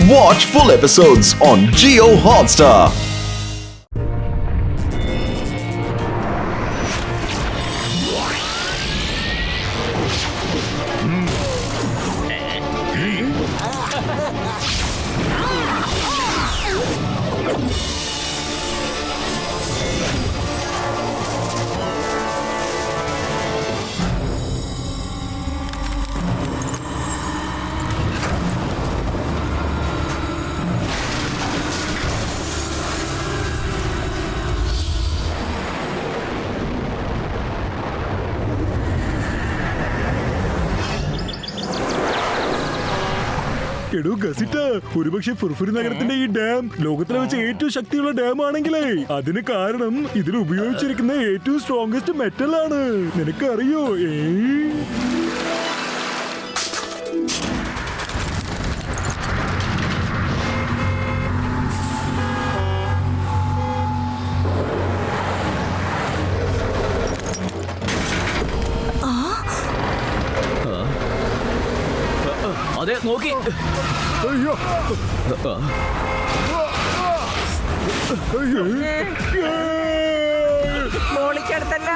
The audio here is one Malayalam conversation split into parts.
Watch full episodes on Jio Hotstar. ഒരുപക്ഷെ ഫുർഫുരി നഗരത്തിന്റെ ഈ ഡാം ലോകത്തിലെ വെച്ച് ഏറ്റവും ശക്തിയുള്ള ഡാം ആണെങ്കിലേ അതിന് കാരണം ഇതിൽ ഉപയോഗിച്ചിരിക്കുന്ന ഏറ്റവും സ്ട്രോങ്സ്റ്റ് മെറ്റൽ ആണ്. നിനക്കറിയോ? അതെ, നോക്കി. അയ്യോ, മോളിക്കടുത്തല്ല.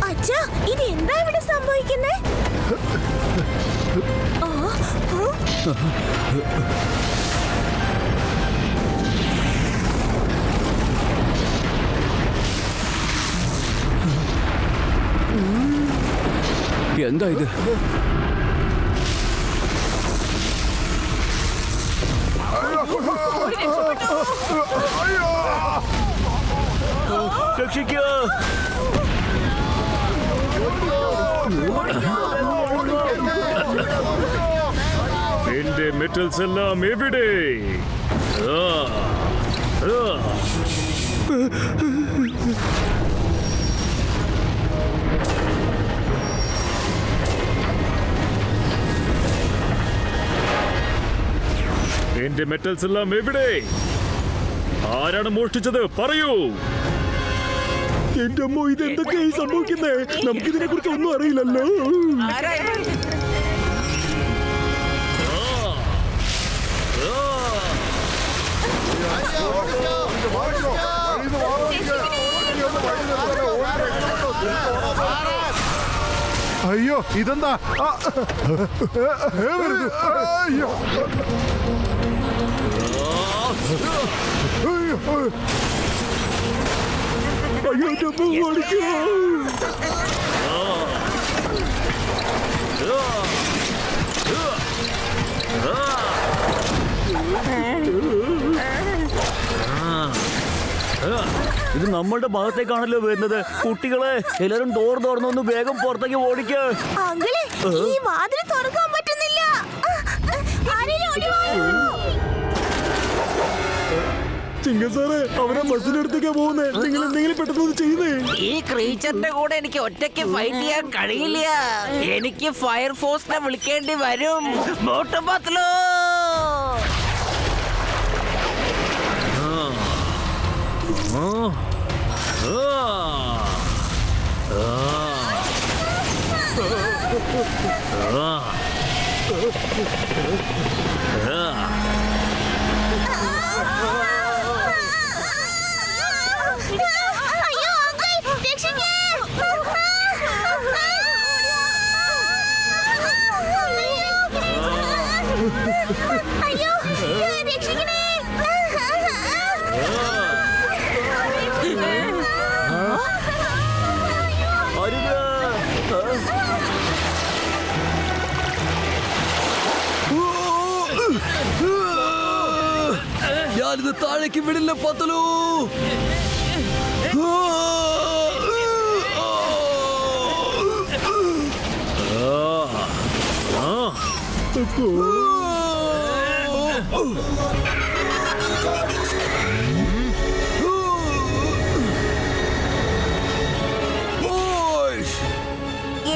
അച്ഛാ, ഇത് എന്താ ഇവിടെ സംഭവിക്കുന്നേ? എന്താ ഇത്? രക്ഷിക്കൂ! എന്റെ മെറ്റൽസ് എല്ലാം എവിടെ? എന്റെ മെറ്റൽസ് എല്ലാം എവിടെ? ആരാണ് മോഷ്ടിച്ചത്? പറയൂ. എന്റെ അമ്മോ, ഇതെന്തൊക്കെയായി സംഭവിക്കുന്നേ? നമുക്കിതിനെ കുറിച്ച് ഒന്നും അറിയില്ലല്ലോ. അയ്യോ, ഇതെന്താ? അയ്യോ, ഇത് നമ്മളുടെ ഭാഗത്തേക്കാണല്ലോ വരുന്നത്. കുട്ടികളെ, എല്ലാരും ഡോർ തുറന്നൊന്ന് വേഗം പുറത്തേക്ക് ഓടിക്ക. ഈ വാതിൽ തുറക്കാൻ പറ്റുന്നില്ല. സാറേ, അവരെ ബസ്സിനടുത്തേക്കാ പോകുന്നേ. നിങ്ങൾ എന്തെങ്കിലും പെട്ടെന്ന് ചെയ്യുന്നേ. ഈ ക്രീച്ചറിന്റെ കൂടെ എനിക്ക് ഒറ്റയ്ക്ക് ഫൈറ്റ് ചെയ്യാൻ കഴിയില്ല. എനിക്ക് ഫയർഫോഴ്സിനെ വിളിക്കേണ്ടി വരും. മോട്ടു പത്ലു! അയ്യോ, രക്ഷിക്കണേ. ഞാനിത് താഴേക്ക് വിടില്ല പത്തലു.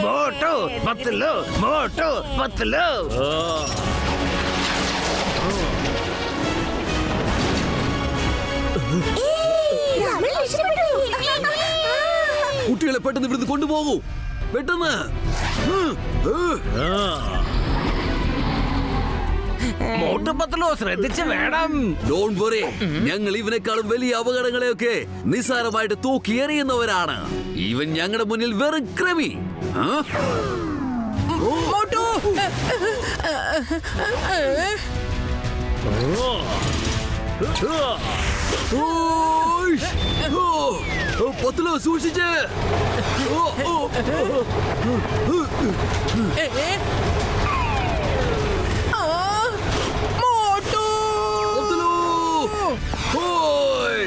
മോട്ടു പത്ലു, മോട്ടു പത്ലു. നമ്മൾ രക്ഷപ്പെട്ടു. കുട്ടികളെ പെട്ടെന്ന് ഇവിടുന്ന് കൊണ്ടുപോകൂ, പെട്ടെന്ന്. മോട്ടു പത്ലു ശ്രദ്ധിച്ച് വേണം. ഡോണ്ട് വറി, ഞങ്ങൾ ഇവനെക്കാളും വലിയ അപകടങ്ങളെയൊക്കെ നിസ്സാരമായിട്ട് തൂക്കി എറിയുന്നവരാണ്. ഇവൻ ഞങ്ങളുടെ മുന്നിൽ വെറും ക്രിമി. മോട്ടു പത്ലു സൂക്ഷിച്ച്. പത്ലു, ഓയ്.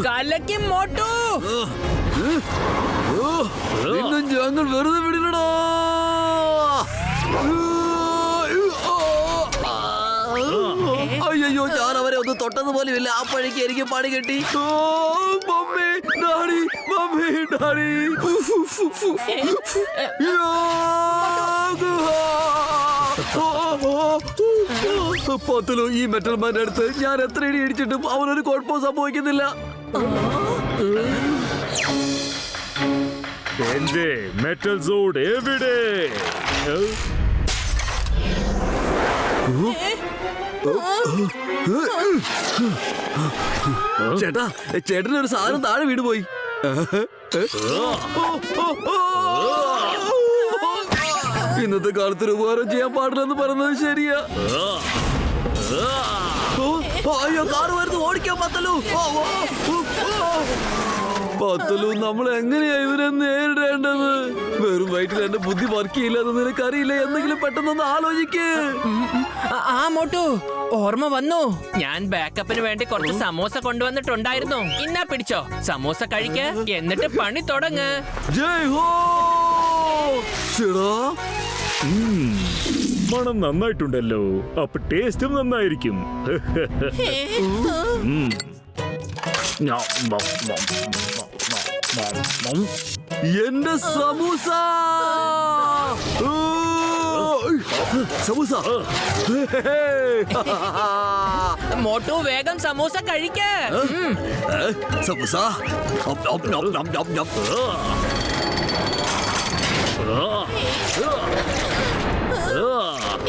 കലക്കി മോട്ടു. നിന്നെ ഞങ്ങൾ വെറുതെ വിടില്ലടാ. അയ്യോ, ഞാൻ അവരെ ഒന്ന് തൊട്ടത് പോലുമില്ല. ആ പഴിക്ക് എനിക്ക് പണി കിട്ടി. Mummy daddy, mummy daddy. Patlu, ഈ മെറ്റൽ മാൻ്റെ അടുത്ത് ഞാൻ എത്ര ഇടി ഇടിച്ചിട്ടും അവനൊരു കുഴപ്പവും സംഭവിക്കുന്നില്ല. എന്റെ മെറ്റൽ സോഡ് എവിടെ? ചേട്ടാ, ചേട്ടനൊരു സാധനം താഴെ വീണ് പോയി. ഇന്നത്തെ കാലത്തൊരു ഉപകാരം ചെയ്യാൻ പാടില്ലെന്ന് പറയുന്നത് ശരിയാ. അയ്യോ, കാറ് വരുന്നു, ഓടിക്കാൻ പത്തലു. പത്തലു, നമ്മൾ എങ്ങനെയാ ഇവരെ നേരിടേണ്ടത്? വെറും വയറ്റിൽ എന്റെ ബുദ്ധി വർക്ക് ചെയ്യില്ലെന്ന് നിനക്കറിയില്ല. എന്തെങ്കിലും പെട്ടെന്നൊന്ന് ആലോചിക്ക്. ആ മോട്ടു, ഓർമ്മ വന്നു. ഞാൻ ബാക്കപ്പിന് വേണ്ടി കുറച്ച് സമോസ കൊണ്ടുവന്നിട്ടുണ്ടായിരുന്നു. ഇന്നാ പിടിച്ചോ, സമോസ കഴിക്ക, എന്നിട്ട് പണി തുടങ്ങ്. ജയ് ഹോ. മണം നന്നായിട്ടുണ്ടല്ലോ, അപ്പൊ ടേസ്റ്റും നന്നായിരിക്കും. എന്റെ സമൂസ, സമൂസ. മോട്ടു, വേഗം സമോസ കഴിക്ക. സമൂസ.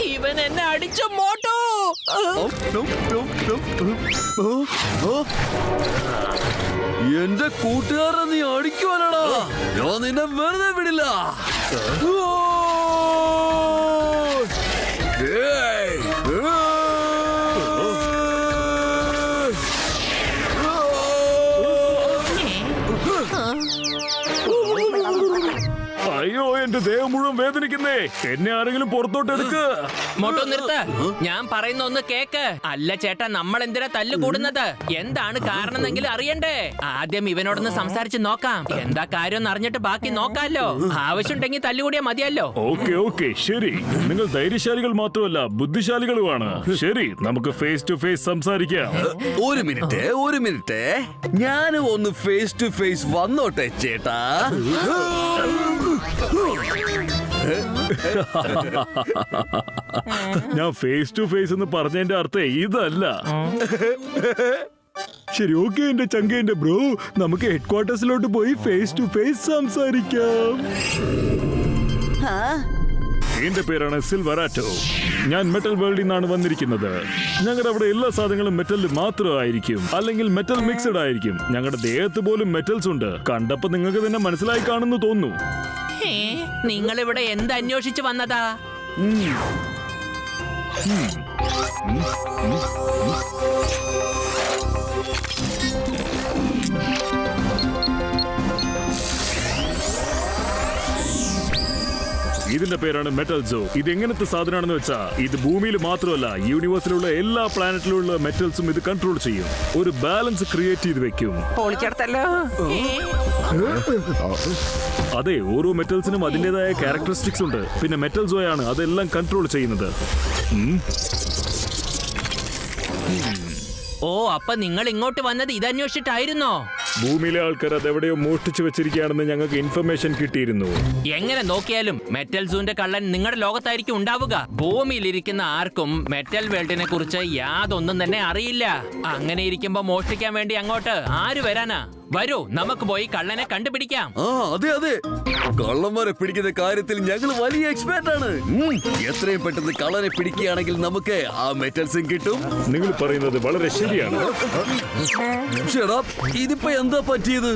ഇവൻ എന്നെ അടിച്ചു മോട്ടു. എന്റെ കൂട്ടുകാരൻ നീ അടിക്കുവാനാടാ. ഞാൻ നിന്നെ വെറുതെ വിടില്ല. അയ്യോ, എന്റെ ദേഹം മുഴുവൻ വേദനിക്കുന്നേ. എന്നെ ആരെങ്കിലും പുറത്തോട്ട് എടുക്ക്. മോട്ടു, നിർത്ത്. ഞാൻ പറയുന്ന ഒന്ന് കേക്ക്. അല്ല ചേട്ടാ, നമ്മൾ എന്തിനാ തല്ല് കൂടുന്നത്? എന്താണ് കാരണമെന്നെങ്കിലും അറിയണ്ടേ? ആദ്യം ഇവനോടൊന്ന് സംസാരിച്ച് നോക്കാം. എന്താ കാര്യം അറിഞ്ഞിട്ട് ബാക്കി നോക്കാമല്ലോ. ആവശ്യമുണ്ടെങ്കിൽ തല്ലുകൂടിയാ മതിയല്ലോ. ഓക്കെ, ശരി. നിങ്ങൾ ധൈര്യശാലികൾ മാത്രമല്ല, ബുദ്ധിശാലികളുമാണ്. ശരി, നമുക്ക് ഫേസ് ടു ഫേസ് സംസാരിക്കാം. ഒരു മിനിറ്റ്, ഞാൻ ഒന്ന് ഫേസ് ടു ഫേസ് വന്നോട്ടെ ചേട്ടാ. ഞാൻ ഫേസ് ടു ഫേസ് എന്ന് പറഞ്ഞതിന്റെ അർത്ഥം ഇതല്ല. ശരി, ഓക്കെ എന്റെ ചങ്കേന്റെ ബ്രോ, നമുക്ക് ഹെഡ് ക്വാർട്ടേഴ്സിലോട്ട് പോയി ഫേസ് ടു ഫേസ് സംസാരിക്കാം. എന്റെ പേരാണ് സിൽവറാറ്റോ. ഞാൻ മെറ്റൽ വേൾഡിൽ നിന്നാണ് വന്നിരിക്കുന്നത്. ഞങ്ങളുടെ അവിടെ എല്ലാ സാധനങ്ങളും മെറ്റലിൽ മാത്രമായിരിക്കും, അല്ലെങ്കിൽ മെറ്റൽ മിക്സഡ് ആയിരിക്കും. ഞങ്ങളുടെ ദേഹത്ത് പോലും മെറ്റൽസ് ഉണ്ട്. കണ്ടപ്പോ നിങ്ങൾക്ക് തന്നെ മനസ്സിലായി കാണുന്നു തോന്നുന്നു. നിങ്ങൾ ഇവിടെ എന്ത് അന്വേഷിച്ചു വന്നതാ? ഇതിന്റെ പേരാണ് മെറ്റൽ സോ. ഇത് എങ്ങനത്തെ സാധനമാണെന്ന് വെച്ചാ, ഇത് ഭൂമിയിൽ മാത്രമല്ല, യൂണിവേഴ്സിലുള്ള എല്ലാ പ്ലാനറ്റിലുള്ള മെറ്റൽസും ഇത് കൺട്രോൾ ചെയ്യും. ഒരു ബാലൻസ് ക്രിയേറ്റ് ചെയ്ത് വെക്കും. പൊളിച്ചെടുത്തല്ലോ. അതെ, ഓരോ മെറ്റൽസിനും അതിന്റേതായ ക്യാരക്ടറിസ്റ്റിക്സ് ഉണ്ട്. പിന്നെ മെറ്റൽ സോയാണ് അതെല്ലാം കൺട്രോൾ ചെയ്യുന്നത്. ഓ, അപ്പൊ നിങ്ങൾ ഇങ്ങോട്ട് വന്നത് ഇതന്വേഷിച്ചിട്ടായിരുന്നോ? ഭൂമിയിലെ ആൾക്കാർ അതെവിടെയോ മോഷ്ടിച്ചു വെച്ചിരിക്കുകയാണെന്ന് ഞങ്ങൾക്ക് ഇൻഫർമേഷൻ കിട്ടിയിരുന്നു. എങ്ങനെ നോക്കിയാലും മെറ്റൽ സൂന്റെ കള്ളൻ നിങ്ങളുടെ ലോകത്തായിരിക്കും ഉണ്ടാവുക. ഭൂമിയിലിരിക്കുന്ന ആർക്കും മെറ്റൽ വേൾഡിനെ കുറിച്ച് യാതൊന്നും തന്നെ അറിയില്ല. അങ്ങനെ ഇരിക്കുമ്പോ മോഷ്ടിക്കാൻ വേണ്ടി അങ്ങോട്ട് ആര് വരാനാ? വരൂ, നമുക്ക് പോയി കള്ളനെ കണ്ടുപിടിക്കാം. അതെ അതെ, കള്ളന്മാരെ പിടിക്കുന്ന കാര്യത്തിൽ ഞങ്ങൾ വലിയ എക്സ്പേർട്ട് ആണ്. എത്രയും പെട്ടെന്ന് കള്ളനെ പിടിക്കുകയാണെങ്കിൽ നമുക്ക് ആ മെറ്റൽസും കിട്ടും. നിങ്ങൾ പറയുന്നത് വളരെ ശരിയാണ്. ചേട്ടാ, ഇതിപ്പോ എന്താ പറ്റിയത്?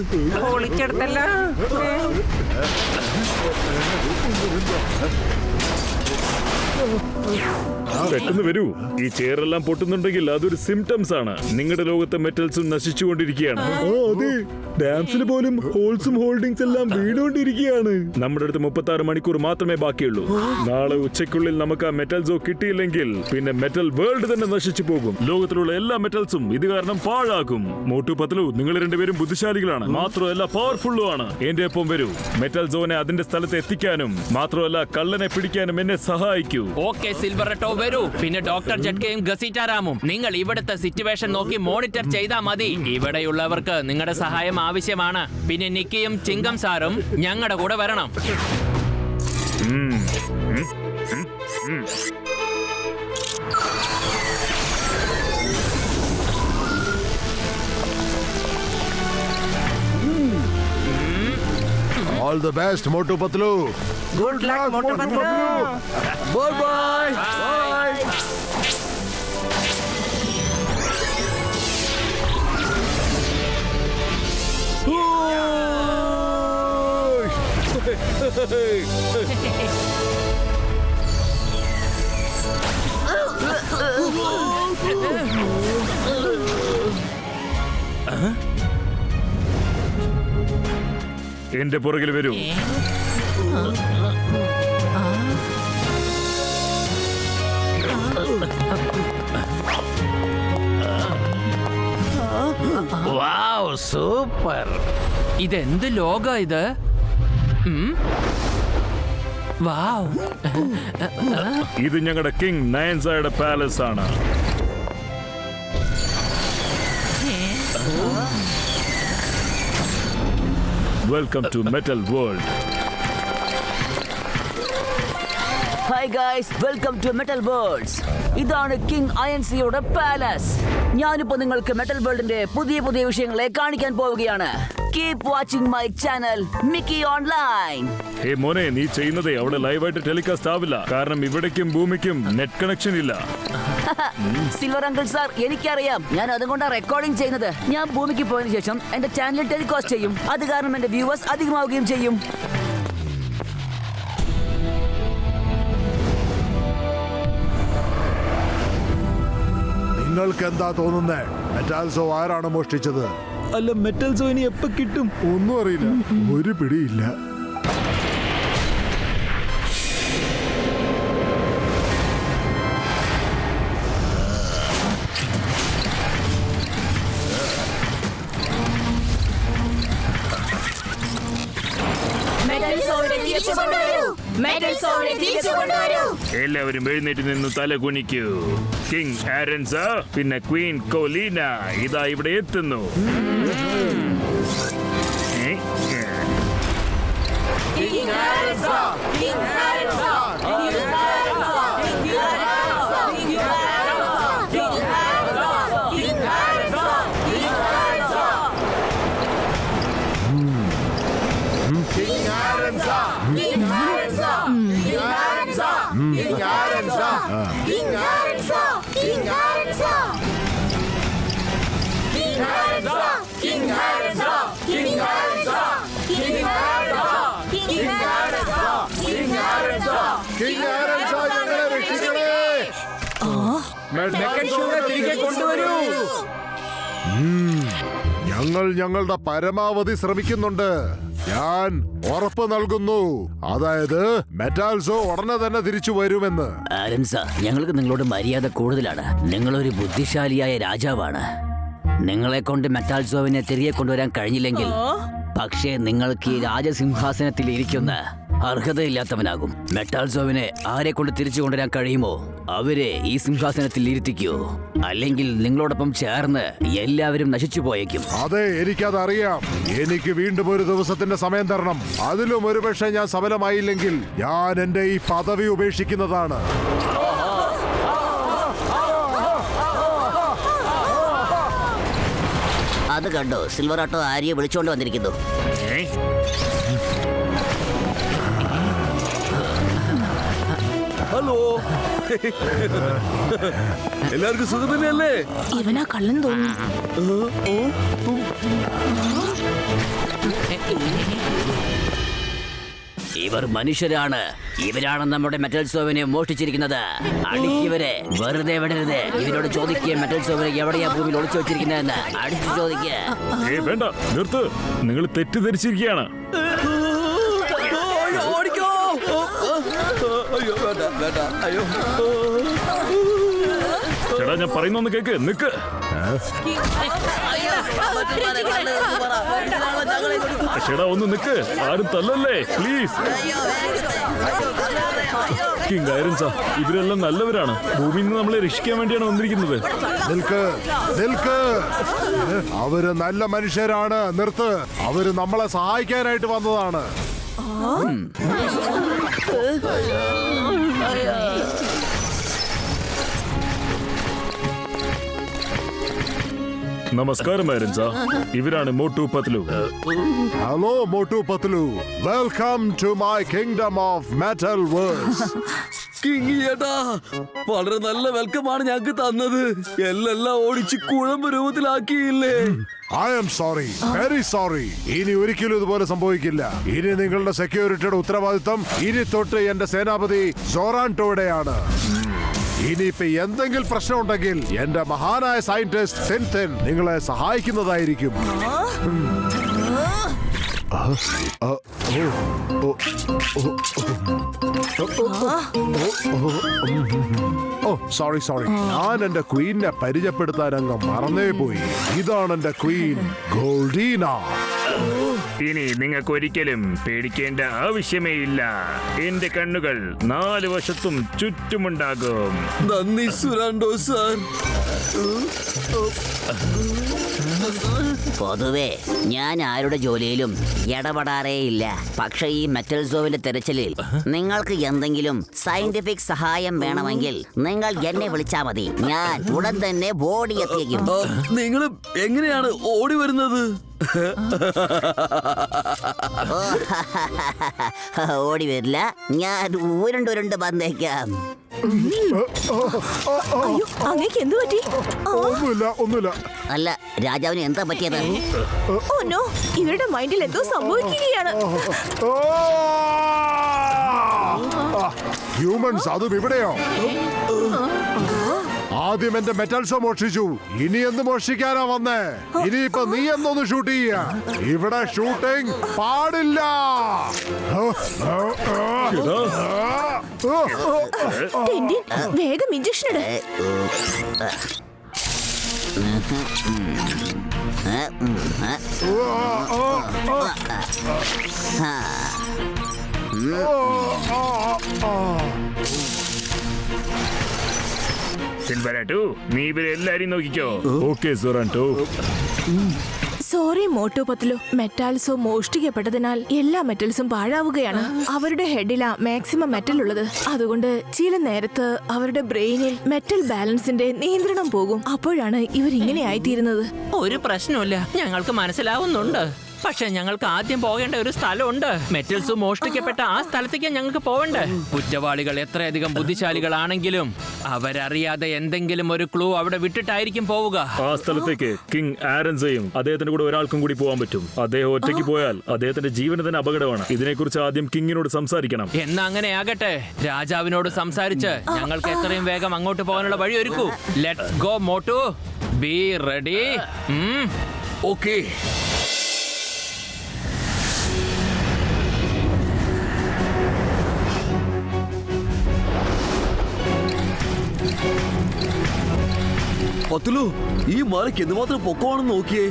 പെട്ടെന്ന് വരൂ. ഈ ചെയറെല്ലാം പൊട്ടുന്നുണ്ടെങ്കിൽ അതൊരു സിംറ്റംസ് ആണ്. നിങ്ങളുടെ ലോകത്തെ മെറ്റൽസും നശിച്ചുകൊണ്ടിരിക്കുകയാണ്. ഡാംസിൽ പോലും ഹോൾസും ഹോൾഡിംഗ്സ് എല്ലാം വീണുകൊണ്ടിരിക്കുകയാണ്. നമ്മുടെ അടുത്ത് 36 മണിക്കൂർ മാത്രമേ ബാക്കിയുള്ളൂ. നാളെ ഉച്ചയ്ക്കുള്ളിൽ നമുക്ക് ആ മെറ്റൽ സോ കിട്ടിയില്ലെങ്കിൽ പിന്നെ മെറ്റൽ വേൾഡ് തന്നെ നശിച്ചു പോകും. ലോകത്തിലുള്ള എല്ലാ മെറ്റൽസും ഇത് കാരണം പാഴാകും. മോട്ടു പത്ലു, നിങ്ങൾ രണ്ടുപേരും ബുദ്ധിശാലികളാണ്, മാത്രമല്ല പവർഫുള്ളും ആണ്. എന്റെ ഒപ്പം വരൂ. മെറ്റൽ സോനെ അതിന്റെ സ്ഥലത്ത് എത്തിക്കാനും മാത്രമല്ല കള്ളനെ പിടിക്കാനും എന്നെ സഹായിക്കൂ. ഓക്കെ സിൽവറട്ടോ, വരൂ. പിന്നെ ഡോക്ടർ ജഡ്കയും ഗസീറ്റാറാമും, നിങ്ങൾ ഇവിടുത്തെ സിറ്റുവേഷൻ നോക്കി മോണിറ്റർ ചെയ്താൽ മതി. ഇവിടെയുള്ളവർക്ക് നിങ്ങളുടെ സഹായം ആവശ്യമാണ്. പിന്നെ നിക്കിയും ചിങ്കം സാറും ഞങ്ങളുടെ കൂടെ വരണം. All the best, Motu Patlu. Good luck Motu Patlu. By bye by. എന്റെ പുറകിൽ വരൂ. സൂപ്പർ. ഇതെന്ത് ലോക ഇത്? വാവ്. ഇത് ഞങ്ങളുടെ കിങ് നയൻസായുടെ പാലസ് ആണ്. Welcome to metal world. Hi guys, welcome to metal worlds. ഇതാണ് കിങ് അയൻസിയുടെ പാലസ്. ഞാനിപ്പോ നിങ്ങൾക്ക് മെറ്റൽ വേൾഡിന്റെ പുതിയ പുതിയ വിഷയങ്ങളെ കാണിക്കാൻ പോവുകയാണ്. Keep watching my channel Mickey online. Hey മോനെ, നീ ചെയ്യുന്നതേ അവിടെ ലൈവായിട്ട് ടെലികാസ്റ്റ് ആവില്ല. കാരണം ഇവിടേക്കും ഭൂമിക്കും നെറ്റ് കണക്ഷൻ ഇല്ല. സിൽവർ അങ്കിൾ സാർ, എനിക്കറിയാം. ഞാൻ അതുകൊണ്ടാണ് റെക്കോർഡിംഗ് ചെയ്യുന്നത്. ഞാൻ ഭൂമിക്ക് പോയതിനു ശേഷം എന്റെ ചാനലിൽ ടെലികാസ്റ്റ് ചെയ്യും. അത് കാരണം എന്റെ വ്യൂവേഴ്സ് അധികമാവുകയും ചെയ്യും. നിങ്ങൾക്ക് എന്താ തോന്നുന്നേ? മെറ്റൽ സോ ആരാണ് മോഷ്ടിച്ചത്? അല്ല, മെറ്റൽ സോ ഇനി എപ്പോ കിട്ടും? ഒന്നും അറിയില്ല, ഒരു പിടിയില്ല. എല്ലാവരും എഴുന്നേറ്റ് നിന്ന് തല കുനിക്കൂ. കിങ് ആരൻസ പിന്നെ ക്വീൻ കോലീന ഇതാ ഇവിടെ എത്തുന്നു. ഞങ്ങൾ ഞങ്ങളുടെ പരമാവധി ശ്രമിക്കുന്നുണ്ട്. ഞാൻ ഉറപ്പ് നൽകുന്നു, അതായത് മെറ്റൽ സോ ഉടനെ തന്നെ തിരിച്ചു വരുമെന്ന്. ആരൻസ, ഞങ്ങൾക്ക് നിങ്ങളോട് മര്യാദ കൂടുതലാണ്. നിങ്ങളൊരു ബുദ്ധിശാലിയായ രാജാവാണ്. നിങ്ങളെ കൊണ്ട് മെറ്റാൽസോവിനെ തിരികെ കൊണ്ടുവരാൻ കഴിഞ്ഞില്ലെങ്കിൽ പക്ഷേ നിങ്ങൾക്ക് ഈ രാജസിംഹാസനത്തിൽ ഇരിക്കുന്ന അർഹതയില്ലാത്തവനാകും. മെറ്റാൽസോവിനെ ആരെ കൊണ്ട് തിരിച്ചു കൊണ്ടുവരാൻ കഴിയുമോ അവരെ ഈ സിംഹാസനത്തിൽ ഇരുത്തിക്കൂ. അല്ലെങ്കിൽ നിങ്ങളോടൊപ്പം ചേർന്ന് എല്ലാവരും നശിച്ചു പോയേക്കും. അതെ, എനിക്കതറിയാം. എനിക്ക് വീണ്ടും ഒരു ദിവസത്തിന്റെ സമയം തരണം. അതിലും ഒരുപക്ഷെ ഞാൻ സഫലമായില്ലെങ്കിൽ ഞാൻ എന്റെ ഈ പദവി ഉപേക്ഷിക്കുന്നതാണ്. അത് കണ്ടോ, സിൽവറാട്ടോ ആര്യയെ വിളിച്ചുകൊണ്ട് വന്നിരിക്കുന്നു. ഹലോ, എല്ലാവർക്കും സുഖം തന്നെയല്ലേ? ഇവനാ കള്ളൻ തോന്നുന്നു. ഇവർ മനുഷ്യരാണ്. ഇവരാണ് നമ്മുടെ മെറ്റൽസോവിനെ മോഷ്ടിച്ചിരിക്കുന്നത്. അടിക്കിവരെ, വെറുതെ വിടരുത്. ഇവരോട് ചോദിക്കുക മെറ്റൽസോവിനെ എവിടെയാ ഭൂമിയിൽ ഒളിച്ചു വെച്ചിരിക്കുന്നതെന്ന്. അടിച്ചു ചോദിക്കുക. വേണ്ട, നിർത്ത്. നിങ്ങൾ തെറ്റിദ്ധരിച്ചിരിക്കുകയാണ്. ഓടിക്കോ! അയ്യോ, വേണ്ട, വേണ്ട, അയ്യോ. ചേട്ടാ, ഞാൻ പറയുന്നൊന്ന് കേക്ക്. നിക്ക്. ചേട്ടാ, ഒന്ന് നിക്ക്. ആരും തല്ലല്ലേ, പ്ലീസ്. കിങ് ഐറൻ സാർ, ഇവരെല്ലാം നല്ലവരാണ്. ഭൂമിയിൽ നിന്ന് നമ്മളെ രക്ഷിക്കാൻ വേണ്ടിയാണ് വന്നിരിക്കുന്നത്. നിൽക്ക്, നിൽക്ക്. അവര് നല്ല മനുഷ്യരാണ്. നിർത്ത്. അവര് നമ്മളെ സഹായിക്കാനായിട്ട് വന്നതാണ്. നമസ്കാരം ഐറൻ സാർ. ഇവരാണ് Motu Patlu. Hello Motu Patlu, welcome to my kingdom of metal worlds. King ചേട്ടാ, വളരെ നല്ല വെൽക്കമാണ് ഞങ്ങൾക്ക് തന്നത്. എല്ലാം ഓടിച്ച് കുഴമ്പ് രൂപത്തിലാക്കിയില്ലേ? I am sorry, very sorry. ഇനി ഒരിക്കലും ഇതുപോലെ സംഭവിക്കില്ല. ഇനി നിങ്ങളുടെ സെക്യൂരിറ്റിയുടെ ഉത്തരവാദിത്തം ഇനി തൊട്ട് എന്റെ സേനാപതി സോറാൻടോയുടെയാണ്. ഇനിയിപ്പോ എന്തെങ്കിലും പ്രശ്നം ഉണ്ടെങ്കിൽ എന്റെ മഹാനായ സയന്റിസ്റ്റ് ടെൻതെൻ നിങ്ങളെ സഹായിക്കുന്നതായിരിക്കും. സോറി സോറി, ഞാൻ എന്റെ ക്വീനെ പരിചയപ്പെടുത്താൻ അങ്ങ് മറന്നേ പോയി. ഇതാണ് എന്റെ ക്വീൻ ഗോൾഡീന. ഇനി നിങ്ങൾക്ക് ഒരിക്കലും പേടിക്കേണ്ട ആവശ്യമേ ഇല്ല. എന്റെ കണ്ണുകൾ 4 വശത്തും ചുറ്റുമുണ്ടാകും. നന്ദി സുരാണ്ടോ സാർ. പൊതുവേ ഞാൻ ആരുടെ ജോലിയിലും ഇടപെടാറേയില്ല. പക്ഷെ ഈ മെറ്റൽസോവിന്റെ തെരച്ചിലിൽ നിങ്ങൾക്ക് എന്തെങ്കിലും സയന്റിഫിക് സഹായം വേണമെങ്കിൽ നിങ്ങൾ എന്നെ വിളിച്ചാൽ മതി. ഞാൻ ഉടൻ തന്നെ ബോഡി എത്തിയേക്കും. നിങ്ങൾ എങ്ങനെയാണ് ഓടി വരുന്നത്? ഓടി വരില്ല, ഞാൻ ഉരുണ്ടുരുണ്ട് വന്നേക്കാം. അയ്യോ, അങ്ങേക്ക് എന്ത് പറ്റി? ഒന്നുമില്ല. അല്ല, രാജാവിന് എന്താ പറ്റിയത്? ഓ നോ, ഇവരുടെ മൈൻഡിൽ എന്തോ സംഭവിക്കുകയാണ്. ഹ്യൂമൻസ്, അതും ഇവിടെയോ? ആദ്യം എന്റെ മെറ്റൽസോ മോഷ്ടിച്ചു, ഇനി എന്ത് മോഷ്ടിക്കാനാ വന്നേ? ഇനിയിപ്പൊ നീ എന്നൊന്ന് ഷൂട്ട് ചെയ്യാ. ഇവിടെ ഷൂട്ടിംഗ് പാടില്ല. ടെൻഡിൻ, വേഗം ഇഞ്ചക്ഷൻ ഇട്. സിൽവറാട്ടോ, നീ ഇവരെല്ലാരെയും നോക്കിക്കോ. ഓക്കെ സോറാൻടോ. സോറി മോട്ടു പത്ലു, മെറ്റാൽസോ മോഷ്ടിക്കപ്പെട്ടതിനാൽ എല്ലാ മെറ്റൽസും പാഴാവുകയാണ്. അവരുടെ ഹെഡിലാ മാക്സിമം മെറ്റൽ ഉള്ളത്. അതുകൊണ്ട് ചില നേരത്ത് അവരുടെ ബ്രെയിനിൽ മെറ്റൽ ബാലൻസിന്റെ നിയന്ത്രണം പോകും. അപ്പോഴാണ് ഇവർ ഇങ്ങനെ ആയിത്തീരുന്നത്. ഒരു പ്രശ്നമില്ല, ഞങ്ങൾക്ക് മനസ്സിലാവുന്നുണ്ട്. പക്ഷെ ഞങ്ങൾക്ക് ആദ്യം പോകേണ്ട ഒരു സ്ഥലമുണ്ട്. മെറ്റൽസ് മോഷ്ടിക്കപ്പെട്ട ആ സ്ഥലത്തേക്ക് ഞങ്ങൾക്ക് പോവണ്ടേ. കുറ്റവാളികൾ എത്രയധികം ബുദ്ധിശാലികളാണെങ്കിലും അവരറിയാതെ എന്തെങ്കിലും ഒരു ക്ലൂ അവിടെ വിട്ടിട്ടായിരിക്കും പോവുക. ആ സ്ഥലത്തേക്ക് കിങ് ആരൻസയും അദ്ദേഹത്തിന്റെ കൂടെ ഒരാൾക്കും കൂടി പോകാൻ പറ്റും. അദ്ദേഹം ഒറ്റയ്ക്ക് പോയാൽ അദ്ദേഹത്തിന്റെ ജീവന് തന്നെ അപകടമാണ്. ഇതിനെക്കുറിച്ച് ആദ്യം കിങ്ങിനോട് സംസാരിക്കണം. എന്നാ അങ്ങനെ ആകട്ടെ, രാജാവിനോട് സംസാരിച്ച് ഞങ്ങൾക്ക് എത്രയും വേഗം അങ്ങോട്ട് പോകാനുള്ള വഴി ഒരുക്കൂ. Let's go Motu, be ready. Okay. Patlu, ഈ മലയ്ക്ക് എന്തുമാത്രം പൊക്കമാണെന്ന് നോക്കിയേ.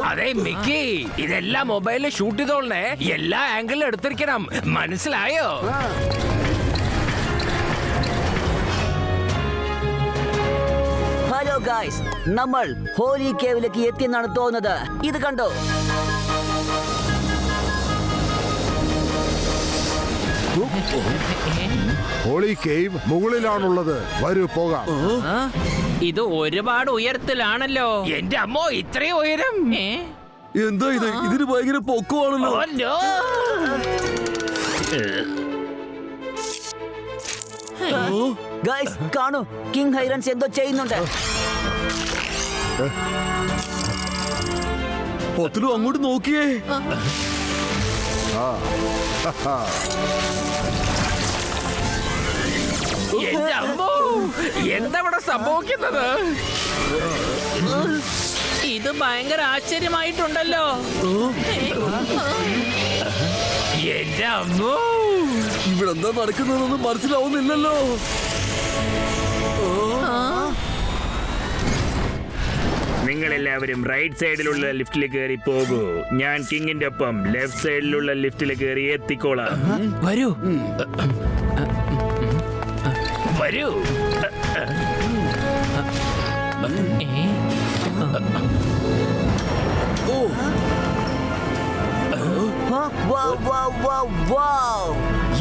അതെ മിക്കി, ഇതെല്ലാം മൊബൈലിൽ ഷൂട്ട് ചെയ്തോളേ. എല്ലാ ആംഗിളും എടുത്തിരിക്കണം, മനസ്സിലായോ? ഹലോ ഗായ്സ്, നമ്മൾ ഹോലി കേവിലേക്ക് എത്തിയെന്നാണ് തോന്നുന്നത്. ഇത് കണ്ടോ? ഹോളി കേവ് മുകളിലാണുള്ളത്. വരൂ പോകാം. ഇത് ഒരുപാട് ഉയരത്തിലാണല്ലോ. എന്റെ അമ്മോ, ഇത്രയും ഉയരം! എന്താ ഇത്? ഇതിന് ഭയങ്കര പൊക്കമാണല്ലോ. Oh, no! ഗായ്സ് കാണൂ, കിങ് ഹൈറൻസ് എന്തോ ചെയ്യുന്നുണ്ട്. പത്തിലും അങ്ങോട്ട് നോക്കിയേ. എന്റെ അമ്മോ, എന്താ ഇവിടെ സംഭവിക്കുന്നത്? ഇത് ഭയങ്കര ആശ്ചര്യമായിട്ടുണ്ടല്ലോ. എന്റെ അമ്മോ, ഇവിടെ എന്താ നടക്കുന്നതെന്ന് മനസ്സിലാവുന്നില്ലല്ലോ. നിങ്ങൾ എല്ലാവരും റൈറ്റ് സൈഡിലുള്ള ലിഫ്റ്റിൽ കയറി പോകൂ. ഞാൻ കിങ്ങിന്റെ ഒപ്പം ലെഫ്റ്റ് സൈഡിലുള്ള ലിഫ്റ്റിൽ കയറി എത്തിക്കോളാം. വരൂ. വരൂ.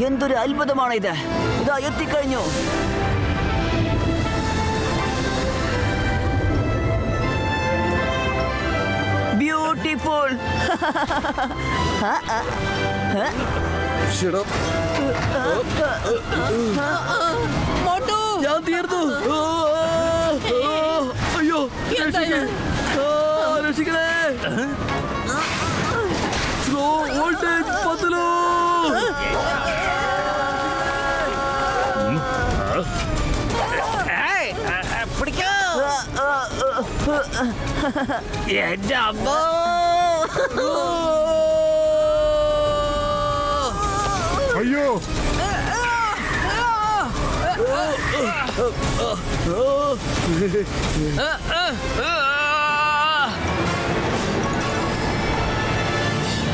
എന്തൊരു അത്ഭുതമാണ് ഇത്. ഇതാ എത്തിക്കഴിഞ്ഞു. ബ്യൂട്ടിഫുൾ. ഞാൻ തീർന്നു. അയ്യോ, രക്ഷിക്കണേ. സ്ലോ വോൾട്ടേജ് പത്തിലോ. പിടിക്കോ. എന്റെ അമ്മോ. അയ്യോ,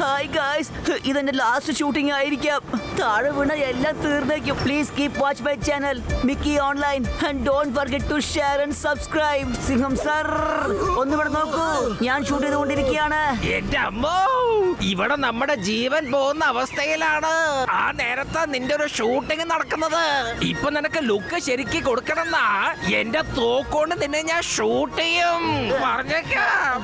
ഹായ് ഗായ്സ്, ഇതെന്റെ ലാസ്റ്റ് ഷൂട്ടിംഗ് ആയിരിക്കാം. താഴെ വീണ എല്ലാം തീർന്നേക്കും. Please keep watch my channel Mickey online and don't forget to share and subscribe. സിംഹം സർ, ഒന്നിവിടെ നോക്കൂ, ഞാൻ ഷൂട്ട് ചെയ്തുകൊണ്ടിരിക്കുകയാണ്. എന്റെ അമ്മോ, ഇവിടെ നമ്മുടെ ജീവൻ പോകുന്ന അവസ്ഥയിലാണ്. ആ നേരത്തെ നിന്റെ ഒരു ഷൂട്ടിംഗ് നടക്കുന്നത്. ഇപ്പൊ നിനക്ക് ലുക്ക് ശരിക്ക് കൊടുക്കണമെന്നാ എന്റെ തോക്കൊണ്ട് നിന്നെ ഞാൻ ഷൂട്ട് ചെയ്യും, പറഞ്ഞേക്കാം.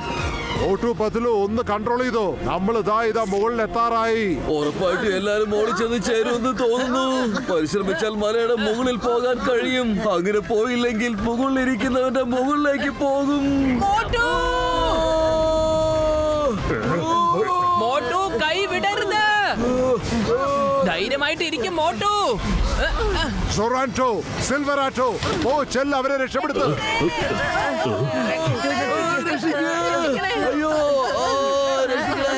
ഓട്ടു പത്തിലു ഒന്ന് കൺട്രോൾ ചെയ്തോ. നമ്മൾ ഇതാ മുകളിൽ എത്താറായി. ഉറപ്പായിട്ടും എല്ലാരും മോളിൽ ചെന്ന് ചേരുമെന്ന് തോന്നുന്നു. പരിശ്രമിച്ചാൽ മലയുടെ മുകളിൽ പോകാൻ കഴിയും. അങ്ങനെ പോയില്ലെങ്കിൽ മുകളിലിരിക്കുന്നവന്റെ മുകളിലേക്ക് പോകും. മോട്ടു, കൈ വിടരുത്. ധൈര്യമായിട്ട് ഇരിക്കും മോട്ടു. സൊറാൻറ്റോ, സിൽവറാറ്റോ, ഓ ചെല്ല്, അവരെ രക്ഷപ്പെടുത്തു. അയ്യോ, രക്ഷിക്കണേ.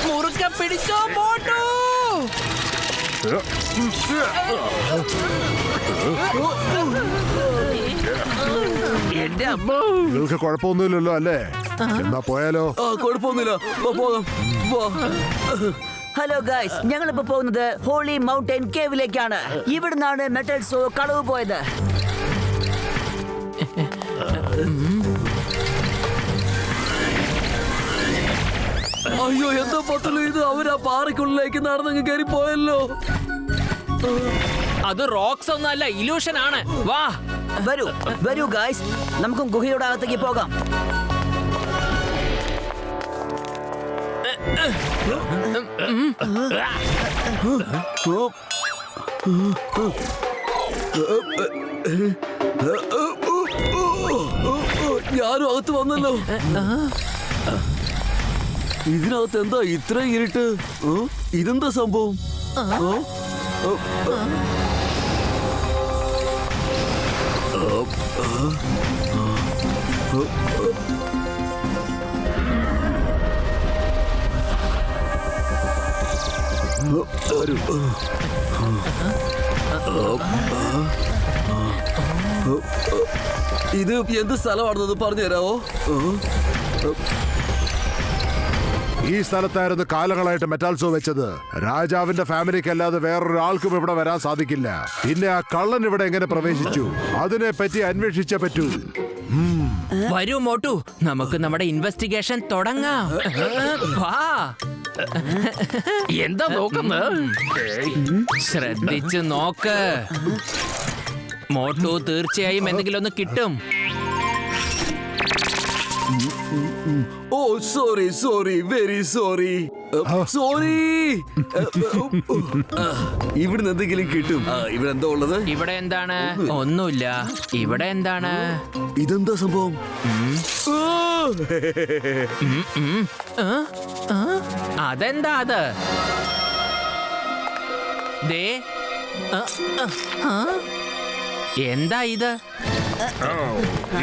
മുറുക്കെ പിടിച്ചോ മോട്ടു. എന്റെ അമ്മോ, നിങ്ങൾക്ക് കുഴപ്പമൊന്നുമില്ലല്ലോ അല്ലേ? എന്നാ പോയാലോ? കുഴപ്പമൊന്നുമില്ല, പോകാം. ഹലോ ഗായ്സ്, ഞങ്ങളിപ്പോ പോകുന്നത് ഹോളി മൗണ്ടൻ കേവിലേക്കാണ്. ഇവിടുന്നാണ് മെറ്റൽ സോ കളവ് പോയത്. അയ്യോ, എന്താ പത്തല്ലോ ഇത്? അവരാ പാറയ്ക്കുള്ളിലേക്ക് നടന്നങ്ങ് കയറി പോയല്ലോ. അത് റോക്സ് ഒന്നല്ല, ഇലൂഷൻ ആണ്. വാ വരൂ വരൂ ഗായ്സ്, നമുക്കും ഗുഹയുടെ അകത്തേക്ക് പോകാം. ഞാനും അകത്ത് വന്നല്ലോ. ഇതിനകത്ത് എന്താ ഇത്ര ഇരുട്ട്? ഇതെന്താ സംഭവം? ഇത് എന്ത് സ്ഥലമാണെന്ന് പറഞ്ഞു തരാമോ? ഈ സ്ഥലത്തായിരുന്നു കാലങ്ങളായിട്ട് മെറ്റാൽ ഷോ വെച്ചത്. രാജാവിന്റെ ഫാമിലിക്ക് അല്ലാതെ വേറൊരാൾക്കും ഇവിടെ വരാൻ സാധിക്കില്ല. പിന്നെ ആ കള്ളൻ ഇവിടെ എങ്ങനെ പ്രവേശിച്ചു? അതിനെ പറ്റി അന്വേഷിച്ചേ പറ്റൂ. വരൂ മോട്ടു, നമുക്ക് നമ്മുടെ ഇൻവെസ്റ്റിഗേഷൻ തുടങ്ങാം. വാ. എന്താ നോക്കുന്നത്? ശ്രദ്ധിച്ചു നോക്ക്. മോട്ടു തീർച്ചയായും എന്തെങ്കിലും ഒന്ന് കിട്ടും. Oh sorry sorry very sorry sorry. ഇവിടുന്ന് എന്തെങ്കിലും കിട്ടും. ഇവിടെ എന്താ ഉള്ളത്? ഇവിടെ എന്താണ്? ഒന്നുമില്ല. ഇവിടെ എന്താണ്? ഇതെന്താ സംഭവം? അതെന്താ അത്? ദേ, എന്താ ഇത്?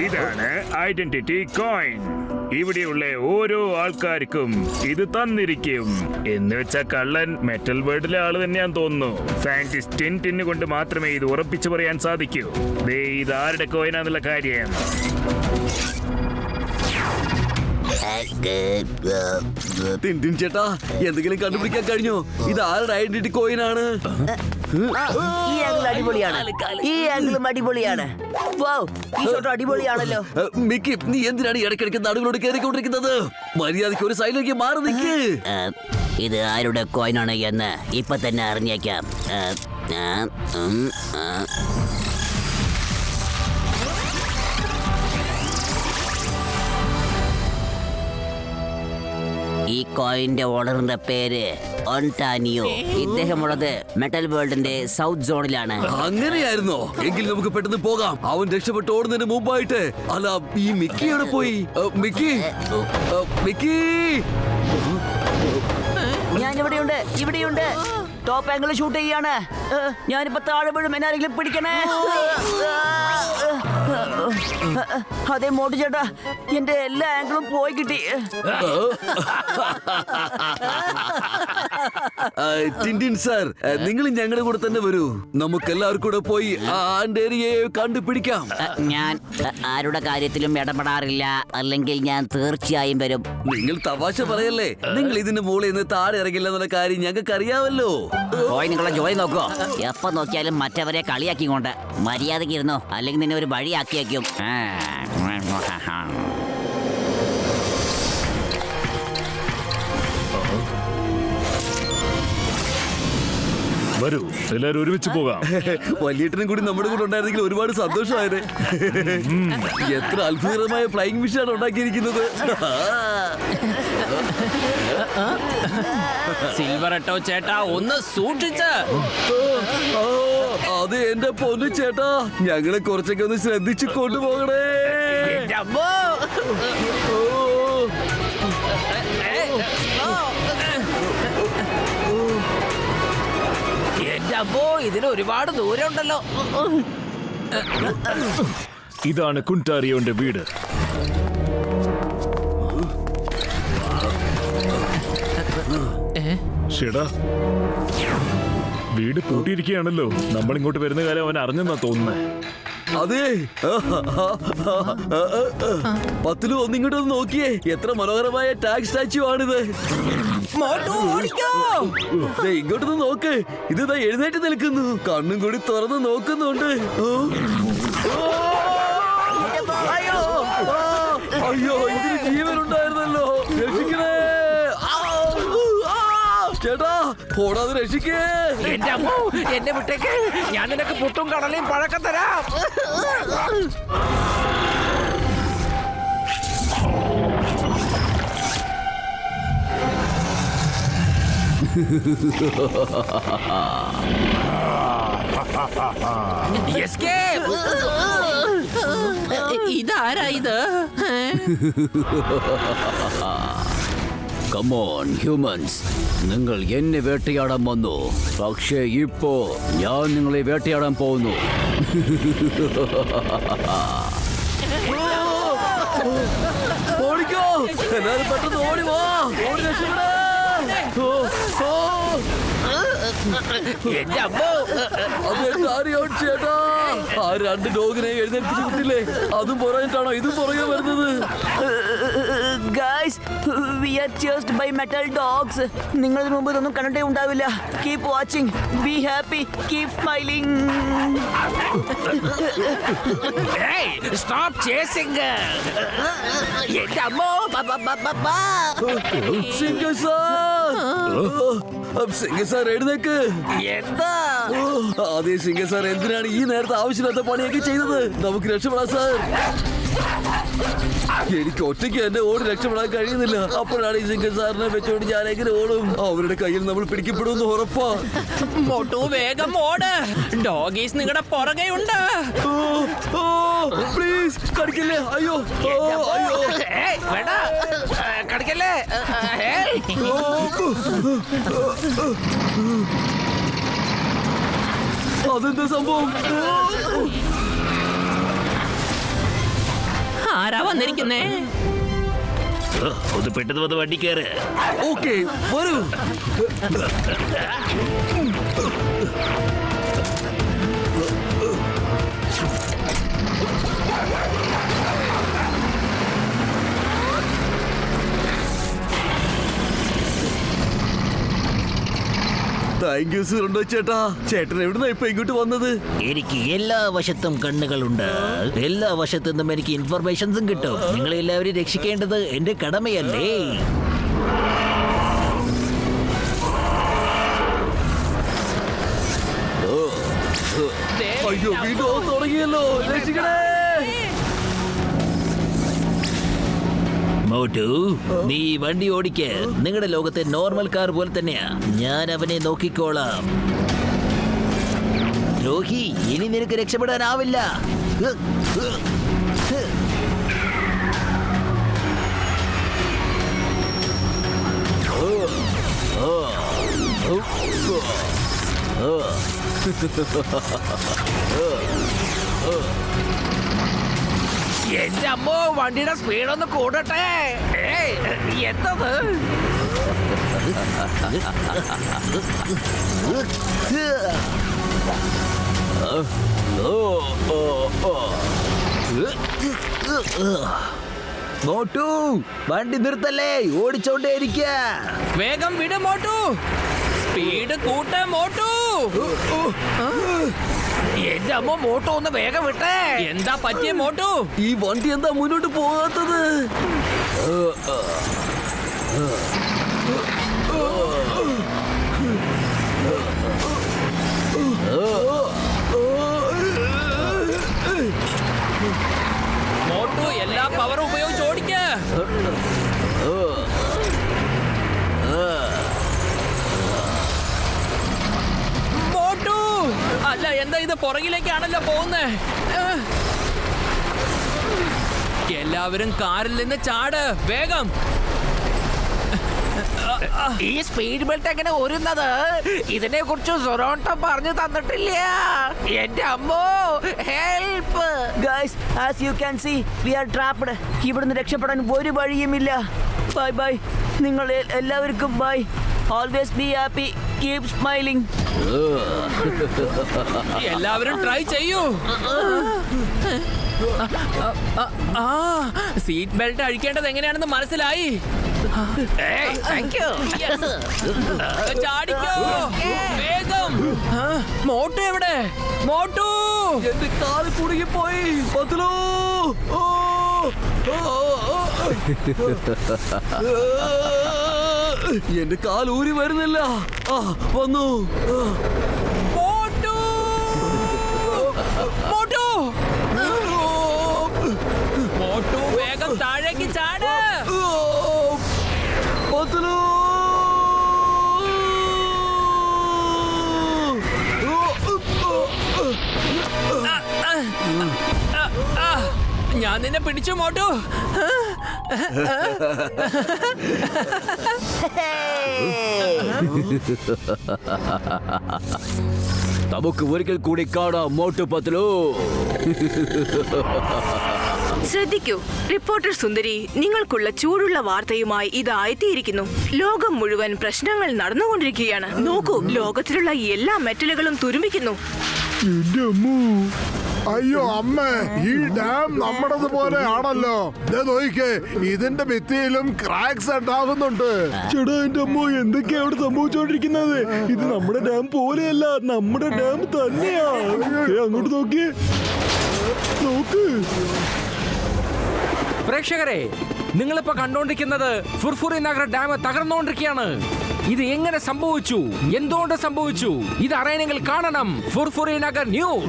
ഇതാണ് ഐഡന്റിറ്റി കോയിൻ. ഇവിടെയുള്ള ഓരോ ആൾക്കാർക്കും ഇത് തന്നിരിക്കും. എന്ന് വെച്ചാൽ കള്ളൻ മെറ്റൽ വേൾഡിലെ ആള് തന്നെയാന്ന് തോന്നുന്നു. സയന്റിസ്റ്റ് ടിൻ കൊണ്ട് മാത്രമേ ഇത് ഉറപ്പിച്ചു പറയാൻ സാധിക്കൂ. ദേ, ഇത് ആരുടെ കോയിനാന്നുള്ള കാര്യം. ടിൻടിൻ ചേട്ടാ, എന്തെങ്കിലും കണ്ടുപിടിക്കാൻ കഴിഞ്ഞോ? ഇത് ആരുടെ ഐഡന്റിറ്റി കോയിനാണ്? ഈ ആംഗിൾ അടിപൊളിയാണ്. ഈ ആംഗിളും അടിപൊളിയാണ്. വൗ, ഈ ഷോട്ട് അടിപൊളിയാണല്ലോ. മിക്കി, നീ എന്തിനാണ് ഇടയ്ക്കിടയ്ക്ക് നടുവിലോട്ട് കയറിക്കൊണ്ടിരിക്കുന്നത്? മര്യാദയ്ക്ക് ഒരു സൈഡിലേക്ക് മാറി നിൽക്ക്. ഇത് ആരുടെ കോയിനാണ് എന്ന് ഇപ്പൊ തന്നെ അറിഞ്ഞേക്കാം. ഈ കോയിന്റെ ഓണറിന്റെ പേര് ഒൻടാനിയോ. ഇദ്ദേഹമുള്ളത് മെറ്റൽ വേൾഡിന്റെ സൗത്ത് സോണിലാണ്. അങ്ങനെയായിരുന്നോ? എങ്കിൽ നമുക്ക് പെട്ടെന്ന് പോകാം. അവൻ രക്ഷപ്പെട്ട് ഓടുന്നതിന് മുമ്പായിട്ട്. അല്ല, ഈ മിക്കി എവിടെ പോയി? Mickey, Mickey. ഞാൻ ഇവിടെയുണ്ട്. ടോപ്പ് ആംഗിൾ ഷൂട്ട് ചെയ്യാണ്. ഞാനിപ്പോ താഴെ വീഴും. എന്നാരെങ്കിലും പിടിക്കണേ. അതെ മോട്ടു ചേട്ടാ, എന്റെ എല്ലാ ആംഗിളും പോയി കിട്ടി. ടിൻടിൻ സാർ, നിങ്ങൾ ഞങ്ങളുടെ കൂടെ തന്നെ വരൂ. നമുക്ക് എല്ലാവർക്കും കൂടെ പോയി ആ ആൻഡേരിയെ കണ്ടുപിടിക്കാം. ഞാൻ ആരുടെ കാര്യത്തിലും ഇടപെടാറില്ല. അല്ലെങ്കിൽ ഞാൻ തീർച്ചയായും വരും. നിങ്ങൾ തമാശ പറയല്ലേ? നിങ്ങൾ ഇതിന്റെ മുകളിൽ നിന്ന് താഴെ ഇറങ്ങില്ല എന്നുള്ള കാര്യം ഞങ്ങൾക്ക് അറിയാമല്ലോ. പോയി നിങ്ങളെ ജോലി നോക്കോ. എപ്പോ നോക്കിയാലും മറ്റവരെ കളിയാക്കിക്കൊണ്ട്. മര്യാദയ്ക്ക് ഇരുന്നോ, അല്ലെങ്കിൽ നിന്നെ ഒരു വഴിയാക്കി വയ്ക്കും. വരൂ, എല്ലാരും ഒരുമിച്ച് പോകാം. വലിയേട്ടനും കൂടി നമ്മുടെ കൂടെ ഉണ്ടായിരുന്നെങ്കിൽ ഒരുപാട് സന്തോഷമായത്. എത്ര അത്ഭുതകരമായ ഫ്ലൈയിങ് മെഷീനാണ് ഉണ്ടാക്കിയിരിക്കുന്നത്. സിൽവറട്ടോ ചേട്ടാ, ഒന്ന് സൂക്ഷിച്ച്. അത് എന്റെ പൊന്നു ചേട്ടാ, ഞങ്ങളെ കുറച്ചൊക്കെ ഒന്ന് ശ്രദ്ധിച്ചു കൊണ്ടുപോകണേ. എന്റെ അമ്മോ, ഇതിന് ഒരുപാട് ദൂരം ഉണ്ടല്ലോ. ഇതാണ് കുൻടാരിയോന്റെ വീട്. ഷെടാ, വീട് പൂട്ടിയിരിക്കുകയാണല്ലോ. നമ്മൾ ഇങ്ങോട്ട് വരുന്ന കാലം അവൻ അറിഞ്ഞെന്നാ തോന്നുന്നത്. അതെ, പത്തിലും ഒന്നിങ്ങോട്ടൊന്ന് നോക്കിയേ. എത്ര മനോഹരമായ ടാഗ് സ്റ്റാച്യു ആണിത്. ഇങ്ങോട്ടൊന്ന് നോക്ക്. ഇത് എഴുന്നേറ്റ് നിൽക്കുന്നു. കണ്ണും കൂടി തുറന്ന് നോക്കുന്നുണ്ട്. അയ്യോ, ഇതിന് ജീവനുണ്ടായിരുന്നല്ലോ. രക്ഷിക്കണേ ചേട്ടാ, ഓടാതെ രക്ഷിക്കേ. എന്റെ അമ്മോ, എന്നെ വിട്ടേക്ക്. ഞാൻ നിനക്ക് പുട്ടും കടലയും പഴക്കം തരാം. ഇതാരാ ഇത്? കമോൺ ഹ്യൂമൻസ്, നിങ്ങൾ എന്നെ വേട്ടയാടാൻ വന്നു. പക്ഷേ ഇപ്പോ ഞാൻ നിങ്ങളെ വേട്ടയാടാൻ പോകുന്നു. ഓടിക്കോ, എല്ലാരും പെട്ടെന്ന് ഓടി വാ. ഓടി രക്ഷപ്പെടാ. എന്റെ അമ്മോ അതെന്താ ചേട്ടാ? ആ 2 ഡോഗിനെ എഴുന്നേൽപ്പിച്ച് വിട്ടില്ലേ? അതും പുറകിട്ടാണോ ഇതും പുറകെ വരുന്നത്? Guys we are chased by metal dogs. നിങ്ങൾ ഇതിനു മുമ്പ് ഇതൊന്നും കണ്ടിട്ടേ ഉണ്ടാവില്ല. Keep watching, be happy, keep smiling. Stop chasing. എന്റെ അമ്മോ സിംഗർ സാർ എഴുന്നേക്ക്. എന്താ അതെ സിംഗർ സാർ, എന്തിനാണ് ഈ നേരത്തെ ആവശ്യമില്ലാത്ത പണിയൊക്കെ ചെയ്തത്? നമുക്ക് രക്ഷപ്പെടാം സാർ. എനിക്ക് ഒറ്റയ്ക്ക് എന്നെ ഓടി രക്ഷപ്പെടാൻ കഴിയുന്നില്ല. അപ്പോഴാണ് ഈ സിംഗർ സാറിനെ വെച്ചോണ്ട് ഞാൻ എങ്ങനെ ഓടും? അവരുടെ കയ്യിൽ നമ്മൾ പിടിക്കപ്പെടുമെന്ന് ഉറപ്പാ. മോട്ടു വേഗം ഓട്, ഡോഗീസ് നിങ്ങളുടെ പുറകെ ഉണ്ട്. പ്ലീസ് കടിക്കില്ലേ. അയ്യോ അയ്യോ വേണ്ട കടിക്കല്ലേ. അതെന്താ സംഭവം? ആരാ വന്നിരിക്കുന്നേ? ഒന്ന് പെട്ടെന്ന് വന്ന് വണ്ടി കയറ്. ഓക്കെ വരൂ. താങ്ക് യു സുരണ്ടോ ചേട്ടാ. ചേട്ടൻ എവിടുന്നാ ഇപ്പൊ ഇങ്ങോട്ട് വന്നത്? എനിക്ക് എല്ലാ വശത്തും കണ്ണുകളുണ്ട്. എല്ലാ വശത്തു നിന്നും എനിക്ക് ഇൻഫർമേഷൻസും കിട്ടും. നിങ്ങളെ എല്ലാവരും രക്ഷിക്കേണ്ടത് എന്റെ കടമയല്ലേ? അയ്യോ വീണ്ടും തുടങ്ങിയല്ലോ. രക്ഷിക്കണേ. മോട്ടു, നീ ഈ വണ്ടി ഓടിക്ക്. നിങ്ങളുടെ ലോകത്തെ നോർമൽ കാർ പോലെ തന്നെയാ. ഞാൻ അവനെ നോക്കിക്കോളാം. രോഹി, ഇനി നിനക്ക് രക്ഷപ്പെടാനാവില്ല. എന്റെ അമ്മോ വണ്ടിയുടെ സ്പീഡൊന്ന് കൂടട്ടെ. എന്തത്? മോട്ടു, വണ്ടി നിർത്തല്ലേ, ഓടിച്ചോണ്ടേയിരിക്ക. വേഗം വിട് മോട്ടു, സ്പീഡ് കൂട്ട മോട്ടു. എന്റെ അമ്മ മോട്ടോ ഒന്ന് വേഗം വിട്ടേ. എന്താ പറ്റിയ മോട്ടു? ഈ വണ്ടി എന്താ മുന്നോട്ട് പോകാത്തത്? മോട്ടു എല്ലാ പവറും ഉപയോഗിച്ച് ഓടിക്ക. മോട്ടു, അല്ല എന്താ ഇത് പുറകിലേക്കാണല്ലോ പോകുന്നേ. എല്ലാവരും കാറിൽ നിന്ന് ചാട് വേഗം. ഈ സ്പീഡ് ബെൽറ്റ് എങ്ങനെ ഒരുന്നത്? ഇതിനെ കുറിച്ച് സൊറോണ്ടോ പറഞ്ഞു തന്നിട്ടില്ല. എന്റെ അമ്മോ help. Guys, as you can see we are trapped. ഇവിടുന്ന് രക്ഷപ്പെടാൻ ഒരു വഴിയുമില്ല. Bye bye. നിങ്ങൾ എല്ലാവർക്കും bye. Always be happy, keep smiling. എല്ലാവരും ട്രൈ ചെയ്യൂ. സീറ്റ് ബെൽറ്റ് അഴിക്കേണ്ടത് എങ്ങനെയാണെന്ന് മനസ്സിലായി. Thank you. ചാടിക്കോ വേഗം. മോട്ടു എവിടെ? മോട്ടു, എന്റെ കാല് കുടുങ്ങിപ്പോയി. പത്ലു. എന്റെ കാൽ ഊരി വരുന്നില്ല. വന്നു. മോട്ടു, മോട്ടു, മോട്ടു വേഗം താഴേക്ക് ചാട്. പത്ലു. ഞാൻ നിന്നെ പിടിച്ചു മോട്ടു. നമുക്ക് ഒരിക്കൽ കൂടി കാണാം മോട്ടു പത്ലു. ശ്രദ്ധിക്കൂ, റിപ്പോർട്ടർ സുന്ദരി, നിങ്ങൾക്കുള്ള ചൂടുള്ള വാർത്തയുമായി ഇതായെത്തിയിരിക്കുന്നു. ലോകം മുഴുവൻ പ്രശ്നങ്ങൾ നടന്നുകൊണ്ടിരിക്കുകയാണ്. നോക്കൂ, ലോകത്തിലുള്ള എല്ലാ മെറ്റലുകളും തുരുമ്പിക്കുന്നു. അയ്യോ അമ്മേ, ഈ ഡാം നമ്മുടേത് പോലെ ആണല്ലോ. നോക്കിക്കേ, ഇതിന്റെ ഭിത്തിയിലും ക്രാക്സ് ഉണ്ടാകുന്നുണ്ട്. ചേട്ടാ എന്റെ അമ്മോ, എന്തൊക്കെയാ അവിടെ സംഭവിച്ചോണ്ടിരിക്കുന്നത്? ഇത് നമ്മുടെ ഡാം പോലെയല്ല, നമ്മുടെ ഡാം തന്നെയാ. അങ്ങോട്ട് നോക്കിയേ, നോക്ക്. പ്രേക്ഷകരെ, നിങ്ങളിപ്പോ കണ്ടോണ്ടിരിക്കുന്നത് ഫുർഫുറി നഗർ ഡാം തകർന്നുകൊണ്ടിരിക്കുകയാണ്. ഇത് എങ്ങനെ സംഭവിച്ചു, എന്തുകൊണ്ട് സംഭവിച്ചു, ഇത് അറിയണമെങ്കിൽ കാണണം ഫുർഫുറി നഗർ ന്യൂസ്.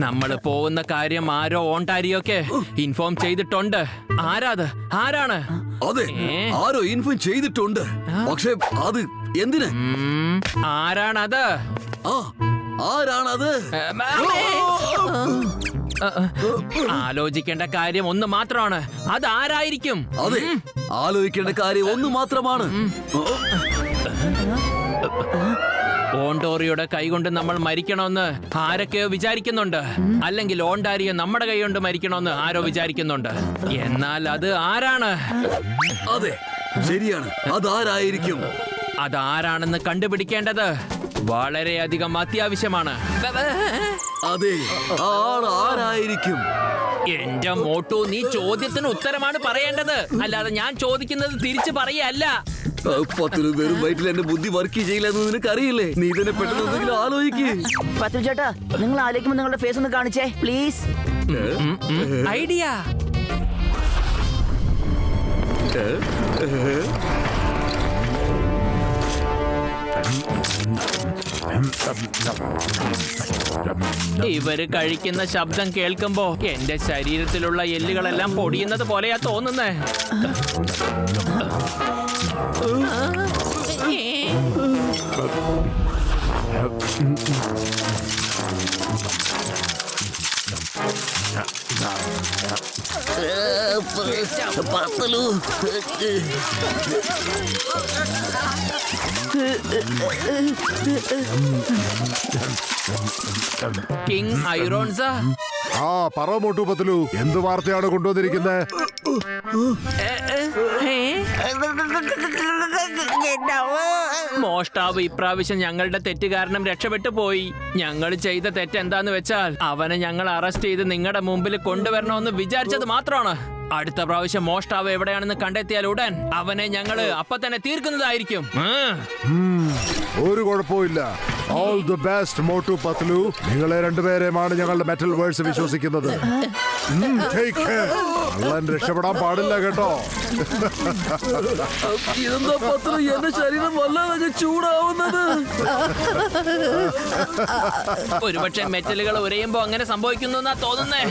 നമ്മള് പോകുന്ന കാര്യം ആരോ ഓണ്ടാരിയൊക്കെ ഇൻഫോം ചെയ്തിട്ടുണ്ട്. ആരാണ്? അതെ, ആരോ ഇൻഫോം ചെയ്തിട്ടുണ്ട്. പക്ഷെ അത് എന്തിന്? ആരാണത്? ആരാണത്? ആലോചിക്കേണ്ട കാര്യം ഒന്ന് മാത്രമാണ്. അത് ആരായിരിക്കും? അതെ, ആലോചിക്കേണ്ട കാര്യം ഒന്ന് മാത്രമാണ്. ഓണ്ടോറിയുടെ കൈകൊണ്ട് നമ്മൾ മരിക്കണമെന്ന് ആരൊക്കെയോ വിചാരിക്കുന്നുണ്ട്. അല്ലെങ്കിൽ ഓണ്ടാരിയെ നമ്മുടെ കൈകൊണ്ട് മരിക്കണമെന്ന് ആരോ വിചാരിക്കുന്നുണ്ട്. എന്നാൽ അത് ആരാണ്? അതെ, ശരിയാണ്. അതാരായിരിക്കും? അതാരാണെന്ന് കണ്ടുപിടിക്കേണ്ടത് വളരെയധികം അത്യാവശ്യമാണ്. അതെ, ആരായിരിക്കും? എന്റെ മോട്ടു, നീ ചോദ്യത്തിന് ഉത്തരമാണ് പറയേണ്ടത്, അല്ലാതെ ഞാൻ ചോദിക്കുന്നത് തിരിച്ചു പറയല്ല. 10 പേരും വയറ്റിൽ എന്റെ ബുദ്ധി വർക്ക് ചെയ്യില്ലെന്ന് നിനക്ക് അറിയില്ലേ? നീ തന്നെ പെട്ടെന്ന് എന്തെങ്കിലും ആലോചിക്ക്. പത്രു ചേട്ടാ, നിങ്ങൾ ആലോചിക്കുമ്പോൾ നിങ്ങളുടെ ഫേസ് ഒന്ന് കാണിച്ചേ പ്ലീസ്. ഐഡിയ. ഇവര് കഴിക്കുന്ന ശബ്ദം കേൾക്കുമ്പോ എന്റെ ശരീരത്തിലുള്ള എല്ലുകളെല്ലാം പൊടിയുന്നത് പോലെയാ തോന്നുന്നേ. കിങ് ഐറോൺസ, പറ മോട്ടു പത്ലു, എന്ത് വാർത്തയാണ് കൊണ്ടുവന്നിരിക്കുന്നത്? മോഷ്ടാവ് ഇപ്രാവശ്യം ഞങ്ങളുടെ തെറ്റ് കാരണം രക്ഷപ്പെട്ടു പോയി. ഞങ്ങൾ ചെയ്ത തെറ്റ് എന്താന്ന് വെച്ചാൽ അവനെ ഞങ്ങൾ അറസ്റ്റ് ചെയ്ത് നിങ്ങളുടെ മുമ്പിൽ കൊണ്ടുവരണമെന്ന് വിചാരിച്ചത് മാത്രമാണ്. അടുത്ത പ്രാവശ്യം മോഷ്ടാവ് എവിടെയാണെന്ന് കണ്ടെത്തിയാൽ ഉടൻ അവനെ ഞങ്ങള് അപ്പൊ തന്നെ തീർക്കുന്നതായിരിക്കും. ഒരു കുഴപ്പമില്ല. All the best Motu Patlu. നിങ്ങളെ രണ്ടുപേരെയുമാണ് ഞങ്ങളുടെ മെറ്റൽ വേഴ്സ് വിശ്വസിക്കുന്നത്. രക്ഷപ്പെടാൻ പാടില്ല കേട്ടോ. ഇതെന്താ പത്രം, എന്റെ ശരീരം വല്ലാതെ ചൂടാവുന്നത്? ഒരുപക്ഷെ മെറ്റലുകൾ ഉരയുമ്പോ അങ്ങനെ സംഭവിക്കുന്നു എന്നാ തോന്നുന്നേ.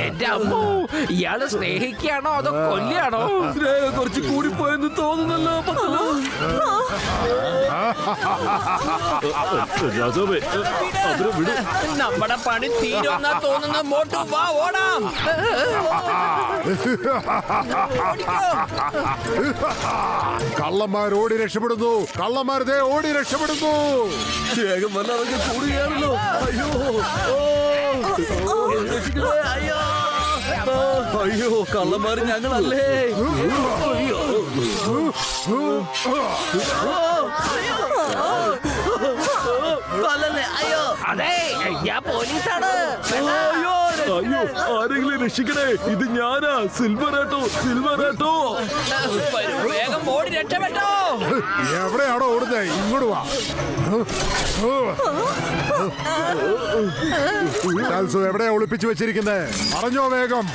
എന്റെ അമ്മോ, ഇയാള് സ്നേഹിക്കാണോ അതോ കൊല്ലാണോ? സ്നേഹം കുറച്ച് കൂടിപ്പോയെന്ന് തോന്നുന്നല്ലോ പത്ലു. നമ്മുടെ പണി തീരുമെന്നാ തോന്നുന്ന. മോട്ടു വാ, ഓടാം. കള്ളന്മാർ ഓടി രക്ഷപ്പെടുന്നു. കള്ളന്മാർ ദേ ഓടി രക്ഷപ്പെടുന്നു. സ്നേഹം വല്ലാതെ കൂടുകയാണല്ലോ. അയ്യോ, കള്ളന്മാര് ഞങ്ങളല്ലേ? അതെ, ഞാൻ പോലീസാണ്. ആരെങ്കിലും രക്ഷിക്കണേ, ഇത് ഞാനാ, സിൽവറാട്ടോ. വേഗം ഓടി രക്ഷപ്പെട്ടോ. എവിടെയാണോ ഓടുന്നേ? ഇങ്ങോട്ട് വാ. എവിടെയാ ഒളിപ്പിച്ചു വെച്ചിരിക്കുന്നേ? പറഞ്ഞോ വേഗം.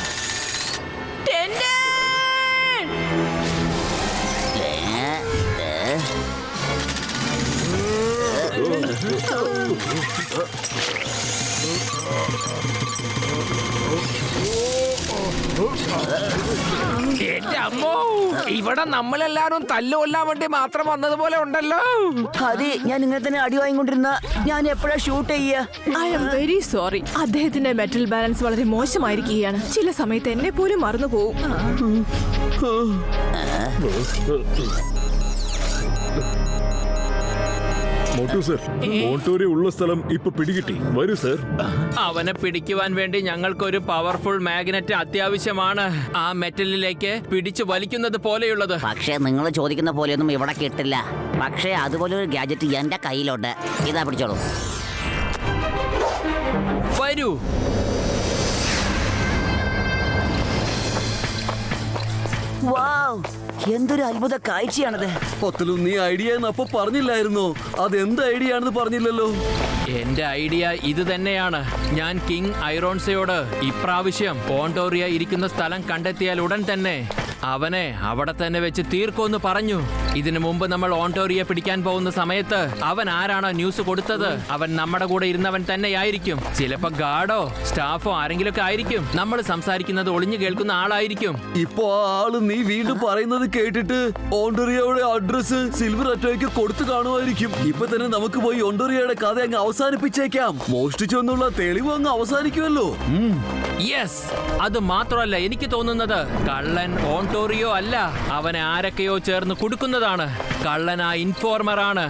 എന്റെ അമ്മോ, ഇവിടെ നമ്മളെല്ലാരും തല്ലുകൊല്ലാൻ വേണ്ടി മാത്രം വന്നതുപോലെ ഉണ്ടല്ലോ. അതെ, ഞാൻ ഇങ്ങനെ തന്നെ അടി വാങ്ങിക്കൊണ്ടിരുന്ന ഞാൻ എപ്പോഴാ ഷൂട്ട് ചെയ്യ? I am very sorry. അദ്ദേഹത്തിന്റെ മെറ്റൽ ബാലൻസ് വളരെ മോശമായിരിക്കുകയാണ്. ചില സമയത്ത് എന്നെ പോലും മറന്നു പോകും. മോട്ടു സർ, മോട്ടോറി ഉള്ള സ്ഥലം ഇപ്പൊ പിടികിട്ടി. വരൂ സർ. അവനെ പിടിക്കുവാൻ വേണ്ടി ഞങ്ങൾക്കൊരു പവർഫുൾ മാഗ്നറ്റ് അത്യാവശ്യമാണ്. ആ മെറ്റലിലേക്ക് പിടിച്ചു വലിക്കുന്നത് പോലെയുള്ളത്. പക്ഷേ നിങ്ങൾ ചോദിക്കുന്ന പോലെയൊന്നും ഇവിടെ കിട്ടില്ല. പക്ഷേ അതുപോലെ ഒരു ഗാഡ്ജറ്റ് എന്റെ കയ്യിലുണ്ട്. ഇതാ പിടിച്ചോളൂ. വരൂ. വാവ്, എന്തൊരു അത്ഭുത കാഴ്ചയാണത്. പത്തലു, നീ ഐഡിയ അപ്പൊ പറഞ്ഞില്ലായിരുന്നോ? അതെന്ത് ഐഡിയ ആണെന്ന് പറഞ്ഞില്ലല്ലോ. എന്റെ ഐഡിയ ഇത് തന്നെയാണ്. ഞാൻ കിങ് ഐറോൺസയോട് ഇപ്രാവശ്യം ഓണ്ടോറിയ ഇരിക്കുന്ന സ്ഥലം കണ്ടെത്തിയാൽ ഉടൻ തന്നെ അവനെ അവിടെ തന്നെ വെച്ച് തീർക്കുമെന്ന് പറഞ്ഞു. ഇതിനു മുമ്പ് നമ്മൾ ഓണ്ടോറിയെ പിടിക്കാൻ പോകുന്ന സമയത്ത് അവൻ ആരാണോ ന്യൂസ് കൊടുത്തത് അവൻ നമ്മുടെ കൂടെ ഇരുന്നവൻ തന്നെയായിരിക്കും. ചിലപ്പോ ഗാർഡോ സ്റ്റാഫോ ആരെങ്കിലും ഒക്കെ ആയിരിക്കും. നമ്മൾ സംസാരിക്കുന്നത് ഒളിഞ്ഞു കേൾക്കുന്ന ആളായിരിക്കും. ഇപ്പൊ ആ ആള് നീ വീണ്ടും പറയുന്നത് കേട്ടിട്ട് ഓണ്ടോറിയയുടെ അഡ്രസ് സിൽവർ അറ്റോയ്ക്ക് കൊടുത്തു കാണുമായിരിക്കും. ഇപ്പൊ തന്നെ നമുക്ക് പോയി ഓണ്ടോറിയയുടെ കഥ അങ്ങ് അവസാനിപ്പിച്ചേക്കാം. മോഷ്ടിച്ചു എന്നുള്ള തെളിവ് അങ്ങ് അവസാനിക്കുമല്ലോ. യെസ്, അത് മാത്രമല്ല, എനിക്ക് തോന്നുന്നത് കള്ളൻ ഓണ്ടോറിയോ അല്ല, അവനെ ആരൊക്കെയോ ചേർന്ന് കൊടുക്കുന്നതാണ്. കള്ളൻ ആ ഇൻഫോർമർ ആണ്.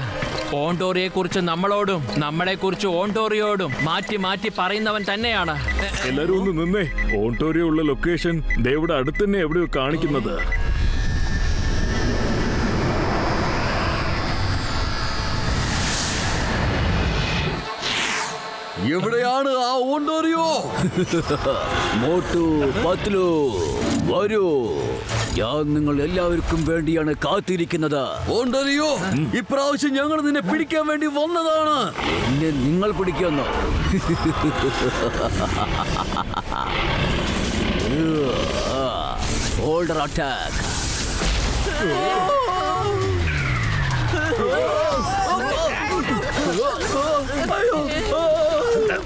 ഓണ്ടോറിയെ കുറിച്ച് നമ്മളോടും നമ്മളെ കുറിച്ച് ഓണ്ടോറിയോടും മാറ്റി മാറ്റി പറയുന്നവൻ തന്നെയാണ്. എല്ലാരും ഒന്ന് നിന്നേ. ഓണ്ടോറിയോ ഉള്ള ലൊക്കേഷൻ ദേവിടെ അടുത്ത് തന്നെ എവിടെയോ കാണിക്കുന്നത്. എവിടെയാണ് ആ ഓണ്ടോറിയോ? മോട്ടു, പത്ലു, വരൂ. ഞാൻ നിങ്ങൾ എല്ലാവർക്കും വേണ്ടിയാണ് കാത്തിരിക്കുന്നത്. ഓണ്ടോറിയോ, ഇപ്രാവശ്യം ഞങ്ങൾ നിന്നെ പിടിക്കാൻ വേണ്ടി വന്നതാണ്. എന്നെ നിങ്ങൾ പിടിക്കുന്നു. Holder attack.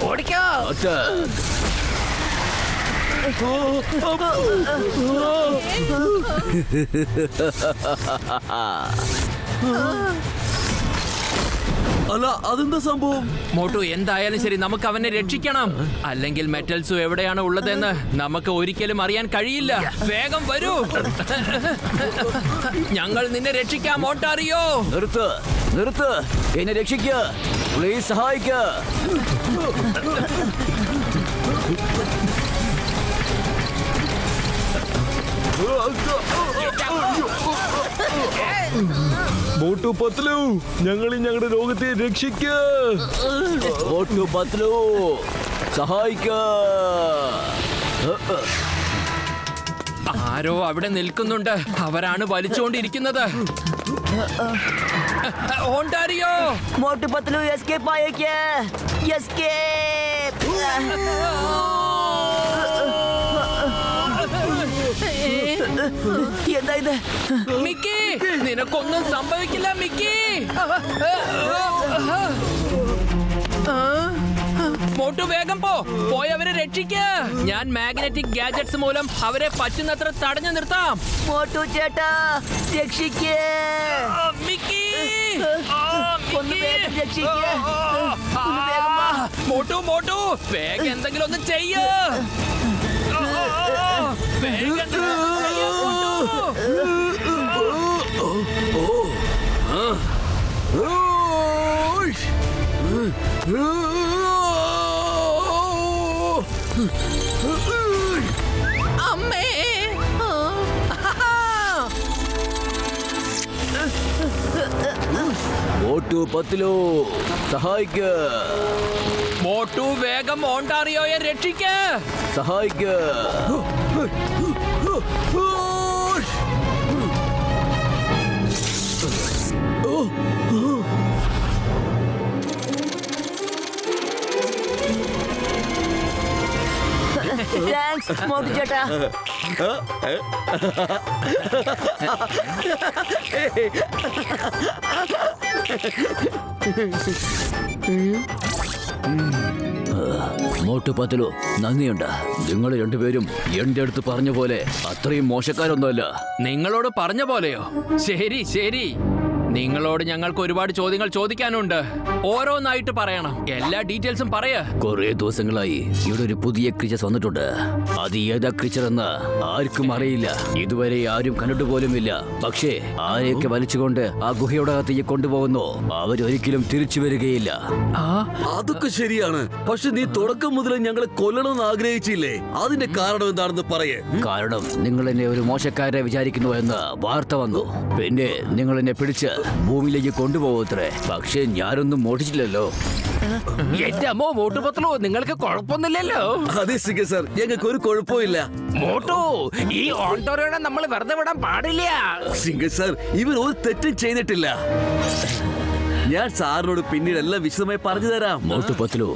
ഓടിക്കോ. അറ്റാക്ക്. അല്ല, അതെന്താ സംഭവം? മോട്ടു, എന്തായാലും ശരി, നമുക്ക് അവനെ രക്ഷിക്കണം. അല്ലെങ്കിൽ മെറ്റൽസു എവിടെയാണ് ഉള്ളതെന്ന് നമുക്ക് ഒരിക്കലും അറിയാൻ കഴിയില്ല. വേഗം വരൂ. ഞങ്ങൾ നിന്നെ രക്ഷിക്കാം ഓണ്ടോറിയോ. നിർത്ത്, നിർത്ത്. എന്നെ രക്ഷിക്ക. പ്ലീസ് സഹായിക്ക. മോട്ടു, പത്ലു, ഞങ്ങൾ ഞങ്ങളുടെ രോഗത്തെ രക്ഷിക്ക. മോട്ടു, പത്ലു, സഹായിക്ക. ആരോ അവിടെ നിൽക്കുന്നുണ്ട്. അവരാണ് വലിച്ചുകൊണ്ടിരിക്കുന്നത്. ഓണ്ടോറിയോ. മോട്ടു പത്ലു എസ്കേപ്പ് ആയേക്ക്. എസ്കേപ്പ്. എന്താ ഇത്? മിക്കി, നിനക്കൊന്നും സംഭവിക്കില്ല മിക്കി. മോട്ടു, വേഗം പോയി അവരെ രക്ഷിക്ക. ഞാൻ മാഗ്നറ്റിക് ഗാഡ്ജറ്റ്സ് മൂലം അവരെ പറ്റുന്നത്ര തടഞ്ഞു നിർത്താം. മോട്ടു ചേട്ടാ, രക്ഷിക്കേ. മിക്കി, ഒന്ന് വേഗം രക്ഷിക്കേ. ഒന്ന് വേഗം വാ. മോട്ടു, വേഗം എന്തെങ്കിലും ഒന്ന് ചെയ്യ. അമ്മേ. മോട്ടു, പത്ലു, സഹായിക്ക. മോട്ടു, വേഗം ഓണ്ടോറിയോയെ രക്ഷിക്ക. സഹായിക്ക. താങ്ക്സ് മോട്ടു ചേട്ടാ. മോട്ടു പത്ലു, നന്ദിയുണ്ട്. നിങ്ങൾ രണ്ടുപേരും എന്റെ അടുത്ത് പറഞ്ഞ പോലെ അത്രയും മോശക്കാരൊന്നുമല്ല. നിങ്ങളോട് പറഞ്ഞ പോലെയോ? ശരി ശരി. നിങ്ങളോട് ഞങ്ങൾക്ക് ഒരുപാട് ചോദ്യങ്ങൾ ചോദിക്കാനുണ്ട്. ഓരോന്നായിട്ട് പറയണം. എല്ലാ ഡീറ്റെയിൽസും പറയ. കുറെ ദിവസങ്ങളായി ഇവിടെ ഒരു പുതിയ ക്രീച്ചർ വന്നിട്ടുണ്ട്. അത് ഏതാ ക്രീച്ചർ എന്ന് ആർക്കും അറിയില്ല. ഇതുവരെ ആരും കണ്ടിട്ട് പോലുമില്ല. പക്ഷേ ആരെയൊക്കെ വലിച്ചുകൊണ്ട് ആ ഗുഹയുടെ അകത്തേക്ക് കൊണ്ടുപോകുന്നു, അവരൊരിക്കലും തിരിച്ചു വരികയില്ല. അതൊക്കെ ശരിയാണ്. പക്ഷെ നീ തുടക്കം മുതലേ ഞങ്ങളെ കൊല്ലണമെന്ന് ആഗ്രഹിച്ചില്ലേ? അതിന്റെ കാരണം എന്താണെന്ന് പറയേ. കാരണം നിങ്ങൾ എന്നെ ഒരു മോശക്കാരെ വിചാരിക്കുന്നു എന്ന് വാർത്ത വന്നു. പിന്നെ നിങ്ങൾ എന്നെ പിടിച്ച് ഭൂമിയിലേക്ക് കൊണ്ടുപോകത്രേ. പക്ഷെ ഞാനൊന്നും മോഷിച്ചില്ലല്ലോ. എന്റെ അമ്മോ മോട്ടു പത്ലു, നിങ്ങൾക്ക് കുഴപ്പമൊന്നുമില്ലല്ലോ? അതെ സിംഗ സാർ, ഞങ്ങൾക്ക് ഒരു കുഴപ്പമില്ല. മോട്ടു, ഈ ഓണ്ടോറിയോടെ നമ്മൾ വെറുതെ വിടാൻ പാടില്ല. സിംഗ സാർ, ഇവൻ ഒരു തെറ്റും ചെയ്തിട്ടില്ല. ഞാൻ സാറിനോട് പിന്നീട് എല്ലാം വിശദമായി പറഞ്ഞു തരാം. മോട്ടു പത്ലു,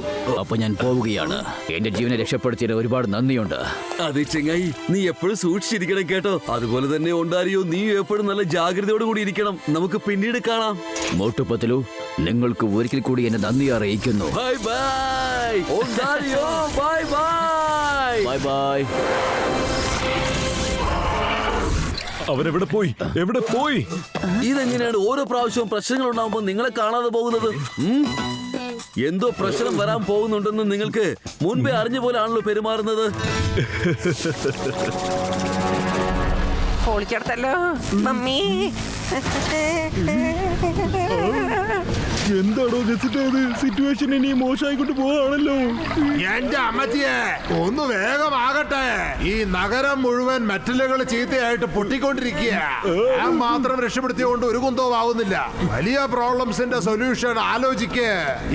അപ്പൊ ഞാൻ പോവുകയാണ്. എന്റെ ജീവനെ രക്ഷപ്പെടുത്തിയതിന് ഒരുപാട് നന്ദിയുണ്ട്. അതെ ചെങ്ങായി, നീ എപ്പോഴും സൂക്ഷിച്ചിരിക്കണം കേട്ടോ. അതുപോലെ തന്നെ ഉണ്ടാരിയോ, നീ എപ്പോഴും നല്ല ജാഗ്രതയോട് കൂടി ഇരിക്കണം. നമുക്ക് പിന്നീട് കാണാം. മോട്ടു പത്ലു, നിങ്ങൾക്ക് ഒരിക്കൽ കൂടി എന്നെ നന്ദി അറിയിക്കുന്നു. ബൈ ബൈ ഉണ്ടാരിയോ, ബൈ ബൈ ബൈ ബൈ. അവരെവിടെ പോയി? എവിടെ പോയി? ഇതെങ്ങനെയാണ് ഓരോ പ്രാവശ്യവും പ്രശ്നങ്ങൾ ഉണ്ടാകുമ്പോൾ നിങ്ങളെ കാണാതെ പോകുന്നത്? എന്തോ പ്രശ്നം വരാൻ പോകുന്നുണ്ടെന്ന് നിങ്ങൾക്ക് മുൻപേ അറിഞ്ഞ പോലെയാണല്ലോ പെരുമാറുന്നത്. പൊളിച്ചെടുത്തല്ലോ മമ്മി. എന്താണോ സിറ്റുവേഷൻ ഇനി മോശമായിക്കൊണ്ട് പോവാണല്ലോ. എന്റെ അമ്മച്ചിയെ ഒന്ന് വേഗമാകട്ടെ. ഈ നഗരം മുഴുവൻ മെറ്റലുകൾ ചീത്തയായിട്ട് പൊട്ടിക്കൊണ്ടിരിക്കുക. ഞാൻ മാത്രം രക്ഷപ്പെടുത്തിയോണ്ട് ഒരു കുന്തവും ആവുന്നില്ല. വലിയ പ്രോബ്ലംസിന്റെ സൊല്യൂഷൻ ആലോചിക്ക്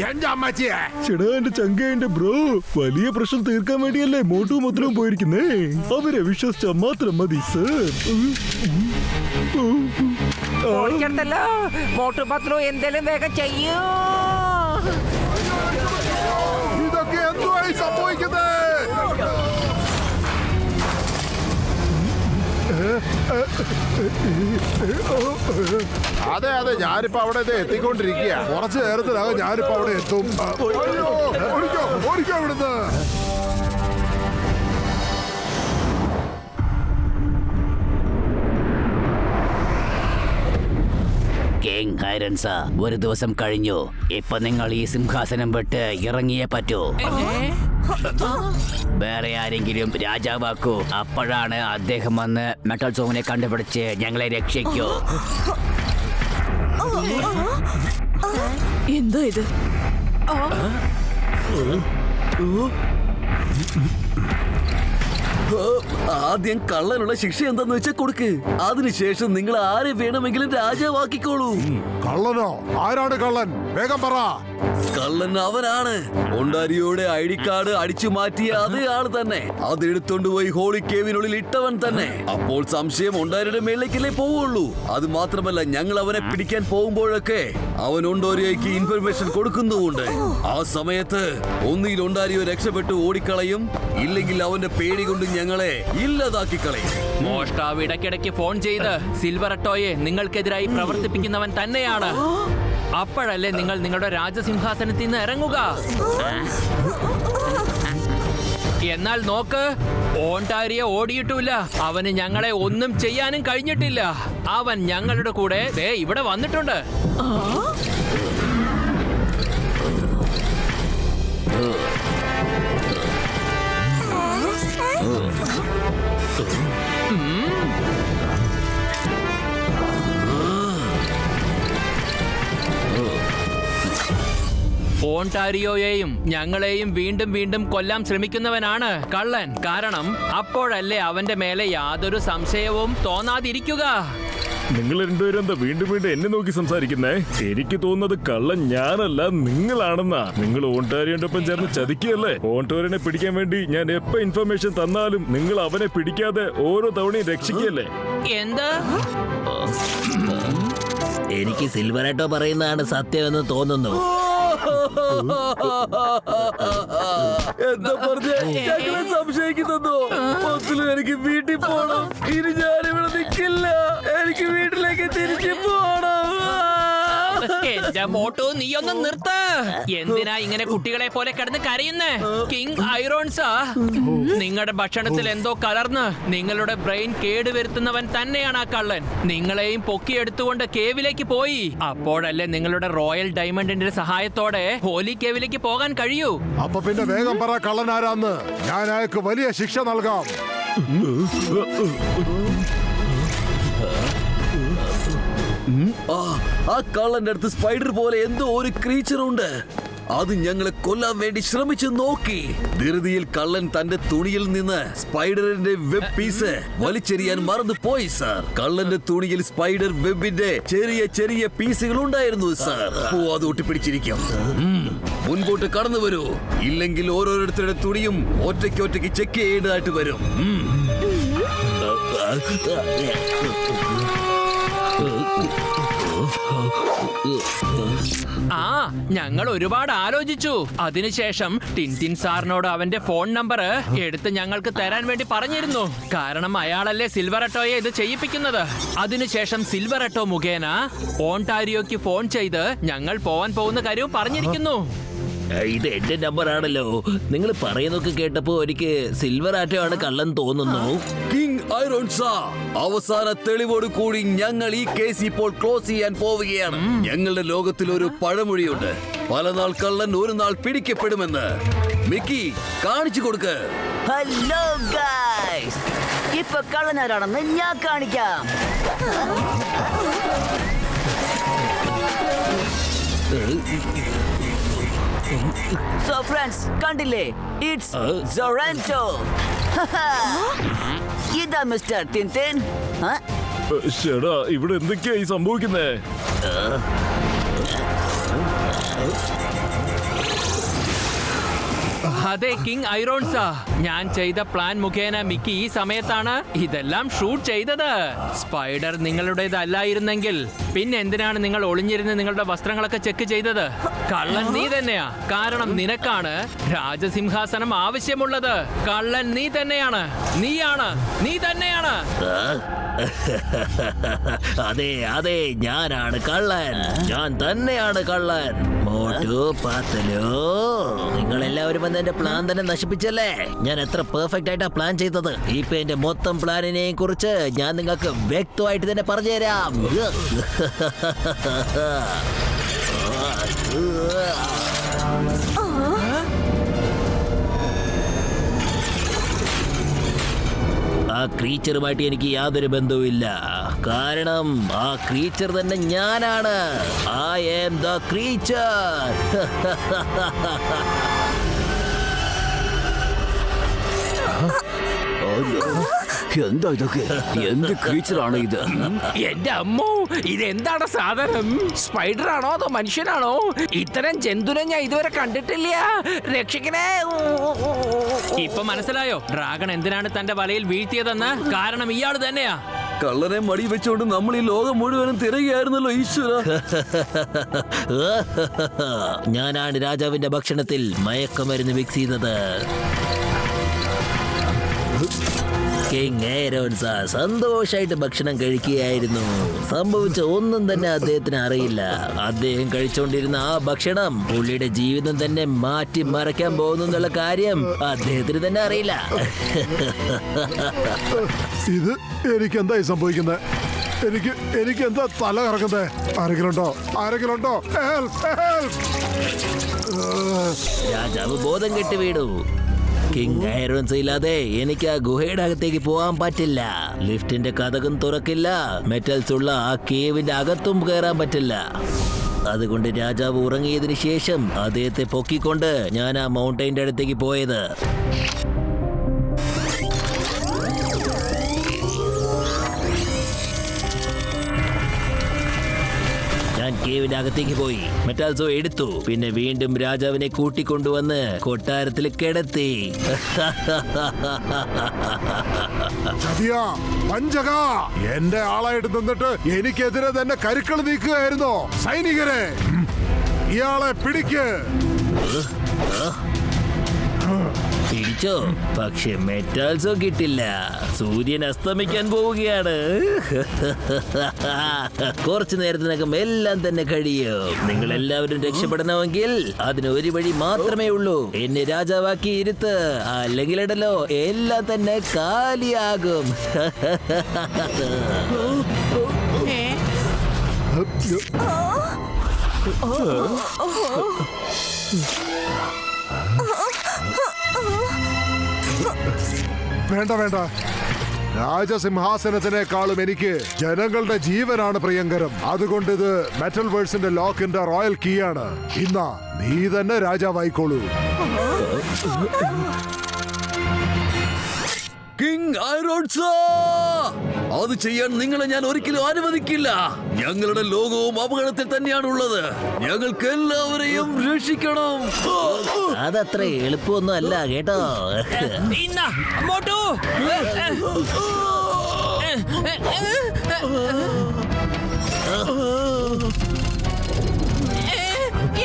എന്റെ അമ്മച്ചിയെ. ചേടാ, എന്റെ ചങ്കേന്റെ ബ്രോ, വലിയ പ്രശ്നം തീർക്കാൻ വേണ്ടിയല്ലേ മോട്ടു മൊത്തവും പോയിരിക്കുന്നേ. അവരെ വിശ്വസിച്ചാൽ മാത്രം മതി സർ. പൊളിച്ചെടുത്തല്ലോ മോട്ടു പത്ലു, എന്തേലും വേഗം ചെയ്യൂ. ഇതൊക്കെ എന്തുവായി സംഭവിക്കുന്നത്? അതെ അതെ, ഞാനിപ്പോ അവിടെ എത്തിക്കൊണ്ടിരിക്കുക. കുറച്ചു നേരത്തിനകം ഞാനിപ്പോ അവിടെ എത്തും. ഓടിക്കോ ഇവിടുന്ന്. കിങ് ഹൈറൻസ, ഒരു ദിവസം കഴിഞ്ഞു. ഇപ്പൊ നിങ്ങൾ ഈ സിംഹാസനം വിട്ട് ഇറങ്ങിയേ പറ്റൂ. വേറെ ആരെങ്കിലും രാജാവാക്കൂ. അപ്പോഴാണ് അദ്ദേഹം വന്ന് മെറ്റൽ സോമിനെ കണ്ടുപിടിച്ച് ഞങ്ങളെ രക്ഷിക്കൂ. എന്താ ഇത്? ആദ്യം കള്ളനുള്ള ശിക്ഷ എന്താന്ന് വെച്ചാൽ കൊടുക്ക്. അതിനുശേഷം നിങ്ങൾ ആരെ വേണമെങ്കിലും രാജാവാക്കിക്കോളൂ. കള്ളനോ? ആരാണ് കള്ളൻ? വേഗം പറ. കള്ളൻ അവനാണ്. ഒണ്ടാരിയോടെ ID കാർഡ് അടിച്ചു മാറ്റിയ അതേ ആള് തന്നെ. അത് എടുത്തോണ്ടുപോയി ഹോളി കേവിനുള്ളിൽ ഇട്ടവൻ തന്നെ. അപ്പോൾ സംശയം ഒണ്ടാരിയുടെ മേളിലേക്കല്ലേ പോവുള്ളൂ. അത് മാത്രമല്ല, ഞങ്ങൾ അവനെ പിടിക്കാൻ പോകുമ്പോഴൊക്കെ അവൻ ഒണ്ടോരിയോയ്ക്ക് ഇൻഫർമേഷൻ കൊടുക്കുന്നുമുണ്ട്. ആ സമയത്ത് ഒന്നിൽ ഒണ്ടാരിയോ രക്ഷപ്പെട്ടു ഓടിക്കളയും, ഇല്ലെങ്കിൽ അവന്റെ പേടി കൊണ്ട് ഞങ്ങളെ ഇല്ലാതാക്കി കളയും. മോഷ്ടാവ് ഇടയ്ക്കിടയ്ക്ക് ഫോൺ ചെയ്ത് സിൽവറട്ടോയെ നിങ്ങൾക്കെതിരായി പ്രവർത്തിപ്പിക്കുന്നവൻ തന്നെയാണ്. അപ്പോഴല്ലേ നിങ്ങൾ നിങ്ങളുടെ രാജസിംഹാസനത്തിൽ നിന്ന് ഇറങ്ങുക. എന്നാൽ നോക്ക്, ഓണ്ടാരിയെ ഓടിയിട്ടുമില്ല. അവന് ഞങ്ങളെ ഒന്നും ചെയ്യാനും കഴിഞ്ഞിട്ടില്ല. അവൻ ഞങ്ങളുടെ കൂടെ ഇവിടെ വന്നിട്ടുണ്ട്. ഓണ്ടാരിയോയെയും ഞങ്ങളെയും വീണ്ടും വീണ്ടും കൊല്ലാൻ ശ്രമിക്കുന്നവനാണ് കള്ളൻ. കാരണം അപ്പോഴല്ലേ അവന്റെ മേലെ യാതൊരു സംശയവും തോന്നാതിരിക്കുക. നിങ്ങൾ രണ്ടുപേരും എന്താ വീണ്ടും വീണ്ടും എന്നെ നോക്കി സംസാരിക്കുന്നേ? എനിക്ക് തോന്നുന്നത് കള്ളൻ ഞാനല്ല, നിങ്ങളാണെന്നാ. നിങ്ങൾ ഓണ്ടാരിയുടെ ഒപ്പം ചേർന്ന് ചതിക്കുകയല്ലേ? ഓണ്ടോറിനെ പിടിക്കാൻ വേണ്ടി ഞാൻ എപ്പോ ഇൻഫർമേഷൻ തന്നാലും നിങ്ങൾ അവനെ പിടിക്കാതെ ഓരോ തവണയും രക്ഷിക്കുകയല്ലേ? എന്താ? എനിക്ക് സിൽവറാട്ടോ പറയുന്നതാണ് സത്യമെന്ന് തോന്നുന്നു. എന്താ പറഞ്ഞ ഞങ്ങളെ സംശയിക്കുന്നോ? എനിക്ക് വീട്ടിൽ പോണം. ഇനി ഞാനിവിടെ നിൽക്കില്ല. എനിക്ക് വീട്ടിലേക്ക് തിരിച്ചു പോണം. എന്റെ മോട്ടു നീ ഒന്ന് നിർത്ത്. എന്തിനാ ഇങ്ങനെ കുട്ടികളെ പോലെ കിടന്ന് കരയുന്നേ? കിങ് ഐറോൺസാ, നിങ്ങളുടെ ഭക്ഷണത്തിൽ എന്തോ കലർന്ന് നിങ്ങളുടെ ബ്രെയിൻ കേടുവരുത്തുന്നവൻ തന്നെയാണ് ആ കള്ളൻ. നിങ്ങളെയും പൊക്കിയെടുത്തുകൊണ്ട് കേവിലേക്ക് പോയി. അപ്പോഴല്ലേ നിങ്ങളുടെ റോയൽ ഡയമണ്ടിന്റെ സഹായത്തോടെ ഹോലി കേവിലേക്ക് പോകാൻ കഴിയൂ. അപ്പൊ പിന്നെ വേഗം പറ കള്ളനാരാന്ന്. ഞാൻ അയാൾക്ക് വലിയ ശിക്ഷ നൽകാം. ആ കള്ളന്റെ അടുത്ത് സ്പൈഡർ പോലെ എന്തോ ഒരു ക്രീച്ചർ ഉണ്ട്. അത് ഞങ്ങളെ കൊല്ലാൻ വേണ്ടി ശ്രമിച്ചു നോക്കി. ധൃതിയിൽ കള്ളൻ തന്റെ തുണിയിൽ നിന്ന് സ്പൈഡറിന്റെ വെബ് പീസ് വലിച്ചെറിയാൻ മറന്നു പോയി സാർ. കള്ളന്റെ തുണിയിൽ സ്പൈഡർ വെബിന്റെ ചെറിയ ചെറിയ പീസുകൾ ഉണ്ടായിരുന്നു സാർ. അത് ഒട്ടിപ്പിടിച്ചിരിക്കും. മുൻപോട്ട് കടന്നു വരൂ, ഇല്ലെങ്കിൽ ഓരോരുത്തരുടെ തുണിയും ഒറ്റയ്ക്ക് ചെക്ക് ചെയ്യേണ്ടതായിട്ട് വരും. ഞങ്ങൾ ഒരുപാട് ആലോചിച്ചു. അതിനുശേഷം ടിൻറ്റിൻ സാറിനോട് അവന്റെ ഫോൺ നമ്പർ എടുത്ത് ഞങ്ങൾക്ക് തരാൻ വേണ്ടി പറഞ്ഞിരുന്നു. കാരണം അയാളല്ലേ സിൽവറട്ടോയെ ഇത് ചെയ്യിപ്പിക്കുന്നത്. അതിനുശേഷം സിൽവറട്ടോ മുഖേന ഓൺടാരിയോക്ക് ഫോൺ ചെയ്ത് ഞങ്ങൾ പോവാൻ പോകുന്ന കാര്യവും പറഞ്ഞിരിക്കുന്നു. ഇത് എന്റെ നമ്പർ ആണല്ലോ. നിങ്ങൾ പറയുന്നൊക്കെ കേട്ടപ്പോ എനിക്ക് സിൽവർ ആറ്റോ ആണ് കള്ളൻ തോന്നുന്നു. കിങ് ഐറോൺസാ, അവസാന തെളിവോട് കൂടി ഞങ്ങൾ ഈ കേസ് ഇപ്പോൾ ക്ലോസ് ചെയ്യാൻ പോവുകയാണ്. ഞങ്ങളുടെ ലോകത്തിൽ ഒരു പഴമൊഴിയുണ്ട്, പല നാൾ കള്ളൻ ഒരു നാൾ പിടിക്കപ്പെടുമെന്ന്. മിക്കി, കാണിച്ചു കൊടുക്ക്. ഹലോ ഗൈസ്, ഇപ്പൊ കള്ളനാരാണെന്ന് ഞാൻ കാണിക്കാം. സോ ഫ്രണ്ട്സ്, കണ്ടില്ലേ? ഇറ്റ്സ് സൊറാന്റോ. ഇതാ മിസ്റ്റർ ടിൻറ്റിൻ. ശടാ, ഇവിടെ എന്തൊക്കെയായി സംഭവിക്കുന്നേ? അതെ കിങ് ഐറോൺസാ, ഞാൻ ചെയ്ത പ്ലാൻ മുഖേന മിക്കി ഈ സമയത്താണ് ഇതെല്ലാം ഷൂട്ട് ചെയ്തത്. സ്പൈഡർ നിങ്ങളുടേതല്ലായിരുന്നെങ്കിൽ പിന്നെ എന്തിനാണ് നിങ്ങൾ ഒളിഞ്ഞിരുന്ന് നിങ്ങളുടെ വസ്ത്രങ്ങളൊക്കെ ചെക്ക് ചെയ്തത്? കള്ളൻ നീ തന്നെയാ. കാരണം നിനക്കാണ് രാജസിംഹാസനം ആവശ്യമുള്ളത്. കള്ളൻ നീ തന്നെയാണ്. നീ തന്നെയാണ്. അതെ അതെ, ഞാനാണ് കള്ളൻ. ഞാൻ തന്നെയാണ് കള്ളൻ. മോട്ടു പാത്തലോ, നിങ്ങൾ എല്ലാവരും വന്ന് എന്റെ പ്ലാൻ തന്നെ നശിപ്പിച്ചല്ലേ. ഞാൻ എത്ര പെർഫെക്റ്റ് ആയിട്ടാ പ്ലാൻ ചെയ്തത്. ഇപ്പൊ എന്റെ മൊത്തം പ്ലാനിനെയും കുറിച്ച് ഞാൻ നിങ്ങൾക്ക് വ്യക്തമായിട്ട് തന്നെ പറഞ്ഞുതരാം. ആ ക്രീച്ചറുമായിട്ട് എനിക്ക് യാതൊരു ബന്ധവുമില്ല. കാരണം ആ ക്രീച്ചർ തന്നെ ഞാനാണ്. I am the creature. എന്താ ഇതൊക്കെ? എന്ത് ക്രീച്ചറാണ് ഇത്? എന്റെ അമ്മോ, ഇതെന്താണ് സാധനം? സ്പൈഡർ ആണോ അതോ മനുഷ്യനാണോ? ഇത്തരം ജന്തുനെ ഞാൻ ഇതുവരെ കണ്ടിട്ടില്ല. രക്ഷിക്കണേ. ഇപ്പൊ മനസ്സിലായോ ഡ്രാഗൺ എന്തിനാണ് തന്റെ വലയിൽ വീഴ്ത്തിയതെന്ന്? കാരണം ഇയാൾ തന്നെയാ. കള്ളനെ മടി വെച്ചോണ്ട് നമ്മൾ ഈ ലോകം മുഴുവനും തിരയുകയായിരുന്നല്ലോ ഈശ്വര. ഞാനാണ് രാജാവിന്റെ ഭക്ഷണത്തിൽ മയക്കമരുന്ന് മിക്സ് ചെയ്തത്. കിങ് ഐറോൺസാ സന്തോഷായിട്ട് ഭക്ഷണം കഴിക്കുകയായിരുന്നു. സംഭവിച്ച ഒന്നും തന്നെ അദ്ദേഹത്തിന് അറിയില്ല. അദ്ദേഹം കഴിച്ചുകൊണ്ടിരുന്ന ആ ഭക്ഷണം പുള്ളിയുടെ ജീവിതം തന്നെ മാറ്റി മറയ്ക്കാൻ പോകുന്നു എന്നുള്ള കാര്യം അദ്ദേഹത്തിന് തന്നെ അറിയില്ല. ഇത് എനിക്ക് എന്തായി സംഭവിക്കുന്നത്? എനിക്ക് എന്താ തല കറക്കുന്നത്? ആരെങ്കിലും ഉണ്ടോ? രാജാവ് ബോധം കെട്ട് വീണു. കിങ് ഐറോൺസ് ഇല്ലാതെ എനിക്ക് ആ ഗുഹയുടെ അകത്തേക്ക് പോകാൻ പറ്റില്ല. ലിഫ്റ്റിന്റെ കതകും തുറക്കില്ല. മെറ്റൽസ് ഉള്ള ആ കേവിന്റെ അകത്തും കയറാൻ പറ്റില്ല. അതുകൊണ്ട് രാജാവ് ഉറങ്ങിയതിനു ശേഷം അദ്ദേഹത്തെ പൊക്കിക്കൊണ്ട് ഞാൻ ആ മൗണ്ടൈൻ്റെ അടുത്തേക്ക് പോയത്. ഞാൻ കേവിന്റെ അകത്തേക്ക് പോയി മെറ്റാൽസോ എടുത്തു. പിന്നെ വീണ്ടും രാജാവിനെ കൂട്ടിക്കൊണ്ടുവന്ന് കൊട്ടാരത്തിൽ കിടത്തി. എന്റെ ആളായിട്ട് നിന്നിട്ട് എനിക്കെതിരെ തന്നെ കരുക്കൾ നീക്കുകയായിരുന്നോ? സൈനികരെ, ഇയാളെ പിടിക്ക്. വിളിച്ചോ, പക്ഷെ മെറ്റാൽസോ കിട്ടില്ല. സൂര്യൻ അസ്തമിക്കാൻ പോവുകയാണ്. കുറച്ചു നേരത്തിനകം എല്ലാം തന്നെ കഴിയും. നിങ്ങൾ എല്ലാവരും രക്ഷപ്പെടണമെങ്കിൽ അതിന് ഒരു വഴി മാത്രമേ ഉള്ളൂ. എന്നെ രാജാവാക്കി ഇരുത്ത്, അല്ലെങ്കിൽ ഇടലോ എല്ലാം തന്നെ കാലിയാകും. വേണ്ട വേണ്ട, രാജസിംഹാസനത്തിനേക്കാളും എനിക്ക് ജനങ്ങളുടെ ജീവനാണ് പ്രിയങ്കരം. അതുകൊണ്ട് ഇത് മെറ്റൽ വേൾഡ്സിന്റെ ലോക്കിന്റെ റോയൽ കീ ആണ്. ഇന്നാ നീ തന്നെ രാജാവായിക്കോളൂ. കിങ് ഐറോൺസ്, അത് ചെയ്യാൻ നിങ്ങളെ ഞാൻ ഒരിക്കലും അനുവദിക്കില്ല. ഞങ്ങളുടെ ലോകവും അപകടത്തിൽ തന്നെയാണുള്ളത്. ഞങ്ങൾക്ക് എല്ലാവരെയും രക്ഷിക്കണം. അതത്ര എളുപ്പമൊന്നും അല്ല കേട്ടോ. ഇന്നാ, മോട്ടു.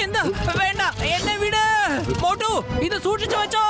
എന്താ വേണ്ട, എന്നെ വിട്. മോട്ടു, ഇത് സൂക്ഷിച്ചു വെച്ചോ.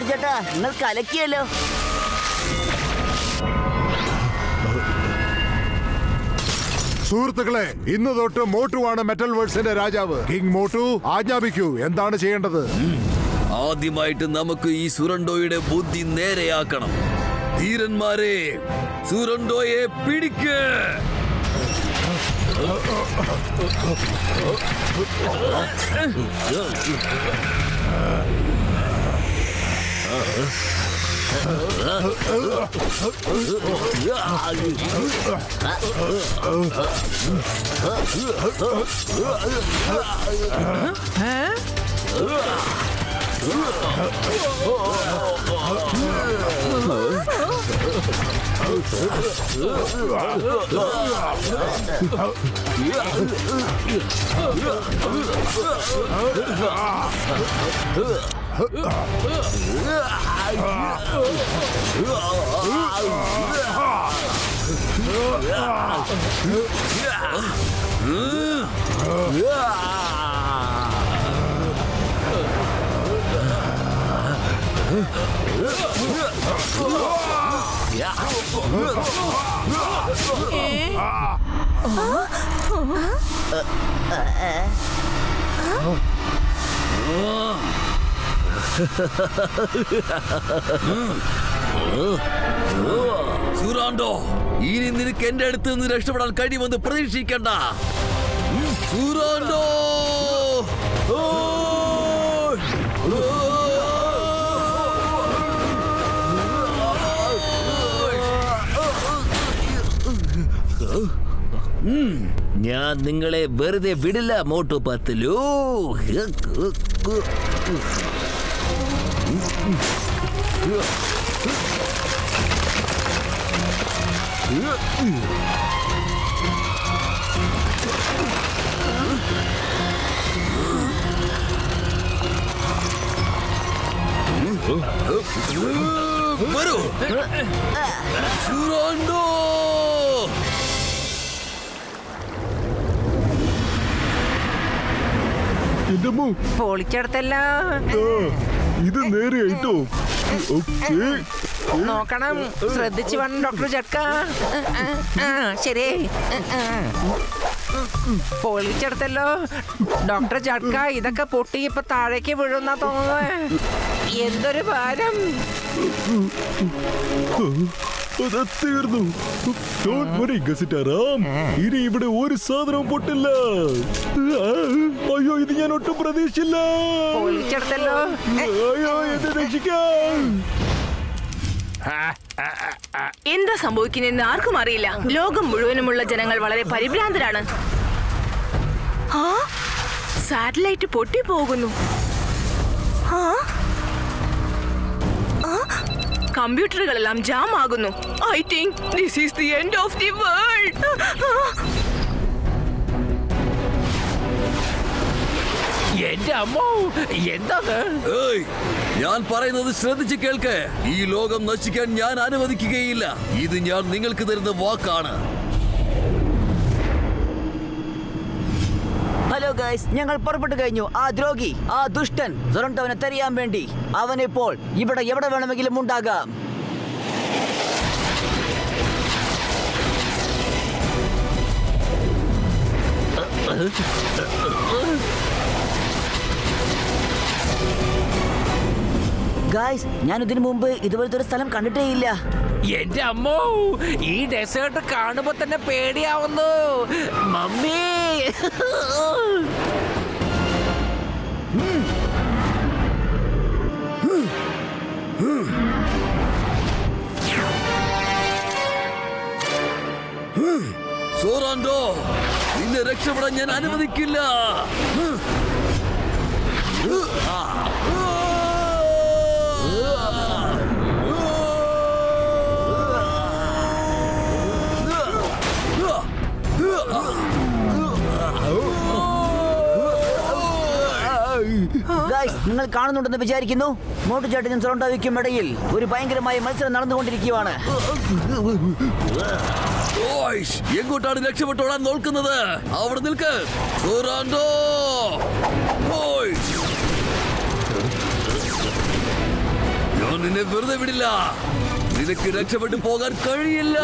ചേട്ടാ, നിങ്ങൾ കലക്കിയല്ലോ. സുഹൃത്തുക്കളെ, ഇന്ന് തൊട്ട് മോട്ടുവാണ് മെറ്റൽ വേൾഡ്സിന്റെ രാജാവ്. കിങ് മോട്ടു, ആജ്ഞാപിക്കൂ, എന്താണ് ചെയ്യേണ്ടത്? ആദ്യമായിട്ട് നമുക്ക് ഈ സുരണ്ടോയുടെ ബുദ്ധി നേരെയാക്കണം. ധീരന്മാരെ, സുരണ്ടോയെ പിടിക്ക്. സുരാണ്ടോ, ഇനി നിനക്ക് എന്റെ അടുത്ത് നിന്ന് രക്ഷപ്പെടാൻ കഴിയുമെന്ന് പ്രതീക്ഷിക്കണ്ട. സുരാണ്ടോ, ഞാൻ നിങ്ങളെ വെറുതെ വിടില്ല മോട്ടു പത്ലു. വരൂ സുരാണ്ടോ. പൊളിച്ചെടുത്തല്ലോ. ഇത് നേരെയായിട്ടോ. നോക്കണം, ശ്രദ്ധിച്ചു വേണം ഡോക്ടർ ചക്ക. ശരി, പൊളിച്ചെടുത്തല്ലോ ഡോക്ടർ ചക്ക. ഇതൊക്കെ പൊട്ടി ഇപ്പൊ താഴേക്ക് വീഴുന്നാ തോന്നുന്നത്. എന്തൊരു ഭാരം. തീർന്നു. ഇനി ഇവിടെ ഒരു സാധനവും പൊട്ടില്ല. അയ്യോ, ഇത് ഞാൻ ഒട്ടും പ്രതീക്ഷിച്ചില്ല. പൊളിച്ചെടുത്തല്ലോ. അയ്യോ, എന്നെ രക്ഷിക്കാം. എന്താ സംഭവിക്കുന്നതെന്ന് ആർക്കും അറിയില്ല. ലോകം മുഴുവനുമുള്ള ജനങ്ങൾ വളരെ പരിഭ്രാന്തരാണ്. ആ സാറ്റലൈറ്റ് പൊട്ടിപ്പോകുന്നു. ആ കമ്പ്യൂട്ടറുകളെല്ലാം ജാം ആകുന്നു. I think this is the end of the world. എന്റെ അമ്മോ, എന്താണ്? ഞാൻ പറയുന്നത് ശ്രദ്ധിച്ച് കേൾക്ക്. ഈ ലോകം നശിക്കാൻ ഞാൻ അനുവദിക്കുകയില്ല. ഇത് ഞാൻ നിങ്ങൾക്ക് തരുന്ന വാക്കാണ്. ഹലോ ഗൈസ്, ഞങ്ങൾ പുറപ്പെട്ടു കഴിഞ്ഞു. ആ ദ്രോഹി, ആ ദുഷ്ടൻ സൊറോണ്ടോവിനെ തെരയാൻ വേണ്ടി. അവനിപ്പോൾ ഇവിടെ എവിടെ വേണമെങ്കിലും ഉണ്ടാകാം. ഗൈസ്, ഞാൻ ഇതിനു മുമ്പ് ഇതുപോലത്തെ ഒരു സ്ഥലം കണ്ടിട്ടേയില്ല. എന്റെ അമ്മോ, ഈ ഡെസേർട്ട് കാണുമ്പോ തന്നെ പേടിയാവുന്നു. മമ്മി, സോറാൻഡോ, നിന്നെ രക്ഷപ്പെടാൻ ഞാൻ അനുവദിക്കില്ല. ഗൈസ്, നിങ്ങൾ കാണുന്നുണ്ടെന്ന് വിചാരിക്കുന്നു. മോട്ടു ചേട്ടനും സൊറോണ്ടോയ്ക്കും ഇടയിൽ ഒരു ഭയങ്കരമായ മത്സരം നടന്നുകൊണ്ടിരിക്കുകയാണ്. എങ്ങോട്ടാണ് രക്ഷപ്പെട്ടോടാൻ നോക്കുന്നത്? അവിടെ നിൽക്ക് സോറാൻഡോ. ഞാൻ നിന്നെ വെറുതെ വിടില്ല. നിനക്ക് രക്ഷപ്പെട്ടു പോകാൻ കഴിയില്ല.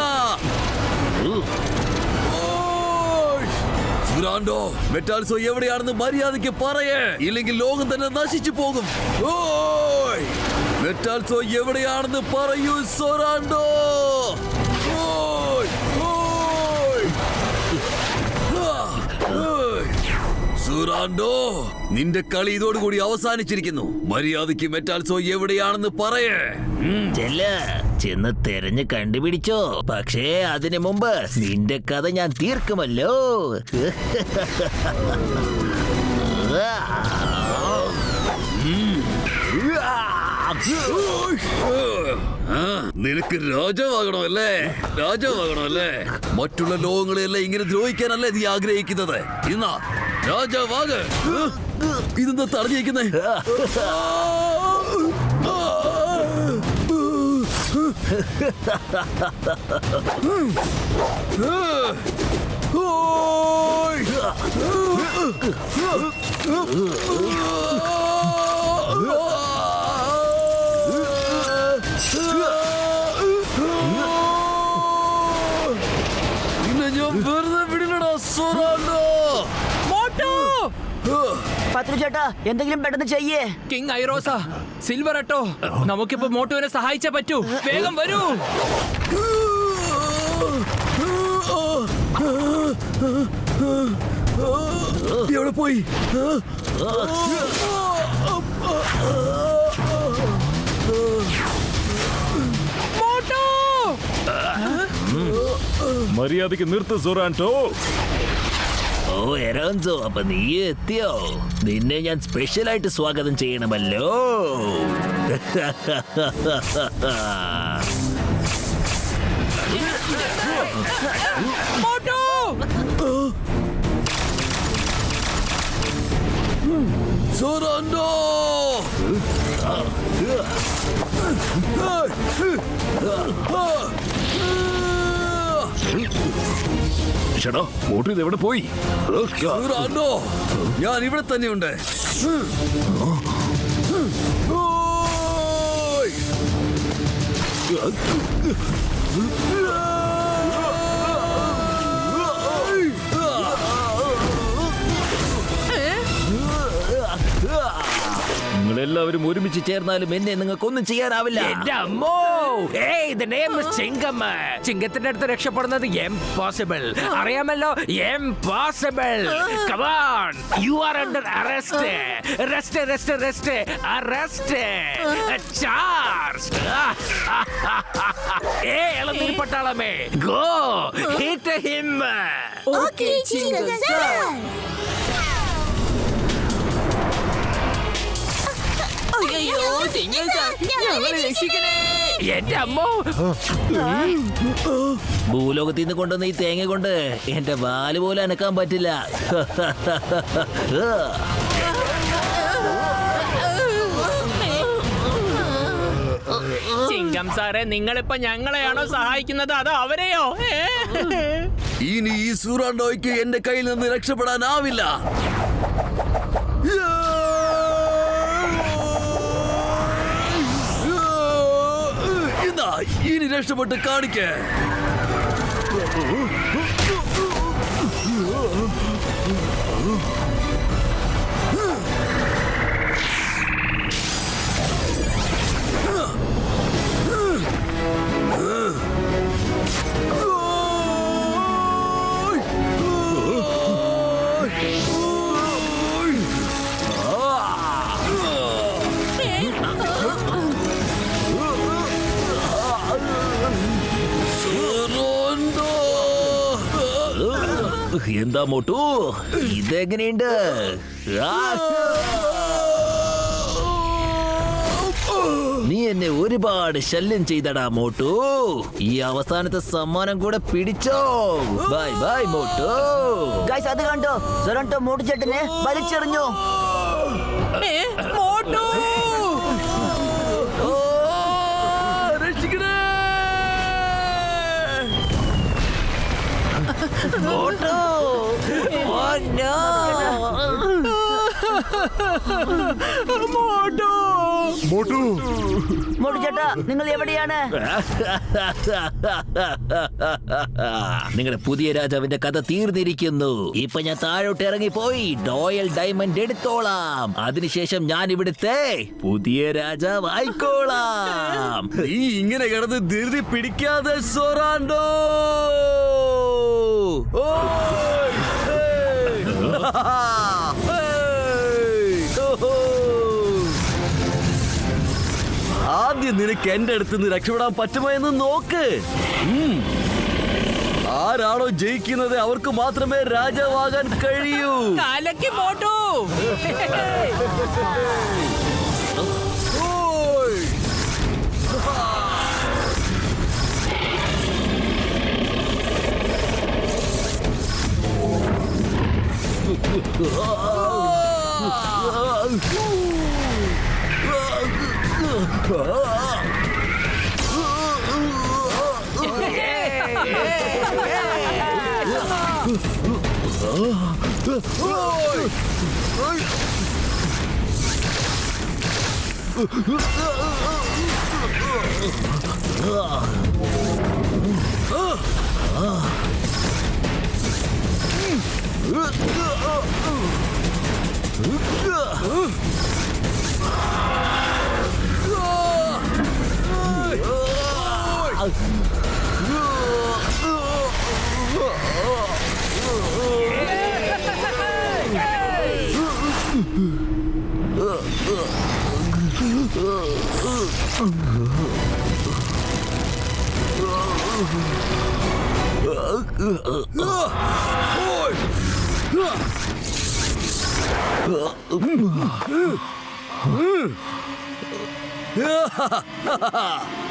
സൊറാൻഡോ, മെറ്റാൽസോ എവിടെയാണെന്ന് മര്യാദയ്ക്ക് പറയേ, ഇല്ലെങ്കിൽ ലോകം തന്നെ നശിച്ചു പോകും. മെറ്റാൽസോ എവിടെയാണെന്ന് പറയൂ സൊറാൻഡോ. സൊറാൻഡോ, നിന്റെ കളി ഇതോടുകൂടി അവസാനിച്ചിരിക്കുന്നു. മര്യാദയ്ക്ക് മെറ്റാൽസോ എവിടെയാണെന്ന് പറയേ. ചെന്ന് തെരഞ്ഞു കണ്ടുപിടിച്ചോ. പക്ഷേ അതിനു മുമ്പ് നിന്റെ കഥ ഞാൻ തീർക്കുമല്ലോ. നിനക്ക് രാജാവാകണമല്ലേ? രാജാവാകണമല്ലേ? മറ്റുള്ള ലോകങ്ങളെല്ലാം ഇങ്ങനെ ദ്രോഹിക്കാനല്ലേ നീ ആഗ്രഹിക്കുന്നത്? ഇന്നാ രാജാവാക്. ഇതെന്താ തടഞ്ഞിരിക്കുന്നേ? നിന്നെ ഞാൻ വെറുതെ വിടില്ലടാ സൊറാൻഡോ. പത്രു ചേട്ടാ, എന്തെങ്കിലും പെട്ടെന്ന് ചെയ്യേ. കിങ് ഐറോസ, സിൽവർ അട്ടോ, നമുക്കിപ്പോ മോട്ടോവിനെ സഹായിച്ചേ പറ്റൂ. വേഗം വരൂ. എവിടെ പോയി? മര്യാദയ്ക്ക് നിർത്ത് സൊറാൻഡോ. ഓ എറോൻസോ, അപ്പൊ നീ എത്തിയോ? നിന്നെ ഞാൻ സ്പെഷ്യലായിട്ട് സ്വാഗതം ചെയ്യണമല്ലോ. സൊറാൻഡോ, ചേട്ടാ, മോട്ടു ഇത് എവിടെ പോയി? സൊറാൻഡോ, ഞാൻ ഇവിടെ തന്നെയുണ്ട്. നിങ്ങളെല്ലാം എല്ലാവരും ഒരുമിച്ച് ചേർന്നാലും എന്നെ നിങ്ങൾക്കൊന്നും ചെയ്യാനാവില്ല. എന്റെ അമ്മോ, the name is ചിങ്കം. ചിങ്കത്തിന്റെ അടുത്ത് രക്ഷപ്പെടുന്നത് impossible. അറിയാമല്ലോ, impossible. Come on, you are under arrest. Arrest. Charged. ഇളനീർ പട്ടാളമേ, go hit him. Okay, Chinkam-san. അയ്യോ, ചിങ്കം-san, ഞങ്ങളെ രക്ഷിക്കണേ. എന്റെ അമ്മോ, ഭൂലോകത്തിൽ നിന്ന് കൊണ്ടുവന്ന ഈ തേങ്ങ കൊണ്ട് എന്റെ വാല് പോലും അനക്കാൻ പറ്റില്ല. ചിങ്കം സാറേ, നിങ്ങളിപ്പോ ഞങ്ങളെയാണോ സഹായിക്കുന്നത് അതോ അവരെയോ? ഇനി ഈ സൂറാണ്ടോയ്ക്ക് എന്റെ കയ്യിൽ നിന്ന് രക്ഷപ്പെടാനാവില്ല. ഇതാ, ഇനി രക്ഷപ്പെട്ട് കാണിക്കേ. എന്താ മോട്ടു, ഇതെങ്ങനെയുണ്ട്? നീ എന്നെ ഒരുപാട് ശല്യം ചെയ്തടാ മോട്ടു. ഈ അവസാനത്തെ സമ്മാനം കൂടെ പിടിച്ചോ. Bye bye Motu. ഗൈസ്, അത് കണ്ടോ? സൊറാൻടോ മോട്ടു ചേട്ടനെ വലിച്ചെറിഞ്ഞു. Motu, Motu, oh no. മോട്ടു, മോട്ടു ചേട്ടാ, നിങ്ങൾ എവിടെയാണ്? നിങ്ങളുടെ പുതിയ രാജാവിന്റെ കഥ തീർന്നിരിക്കുന്നു. ഇപ്പൊ ഞാൻ താഴോട്ട് ഇറങ്ങിപ്പോയി റോയൽ ഡയമണ്ട് എടുത്തോളാം. അതിനുശേഷം ഞാൻ ഇവിടുത്തെ പുതിയ രാജാവ് ആയിക്കോളാം. നീ ഇങ്ങനെ കിടന്ന് ധൃതി പിടിക്കാതെ സൊറാണ്ടോ. ആദ്യം നിനക്ക് എന്റെ അടുത്ത് നിന്ന് രക്ഷപ്പെടാൻ പറ്റുമോ എന്ന് നോക്ക്. ആരാണോ ജയിക്കുന്നത് അവർക്ക് മാത്രമേ രാജാവാകാൻ കഴിയൂ. കാലയ്ക്ക് മോട്ടു.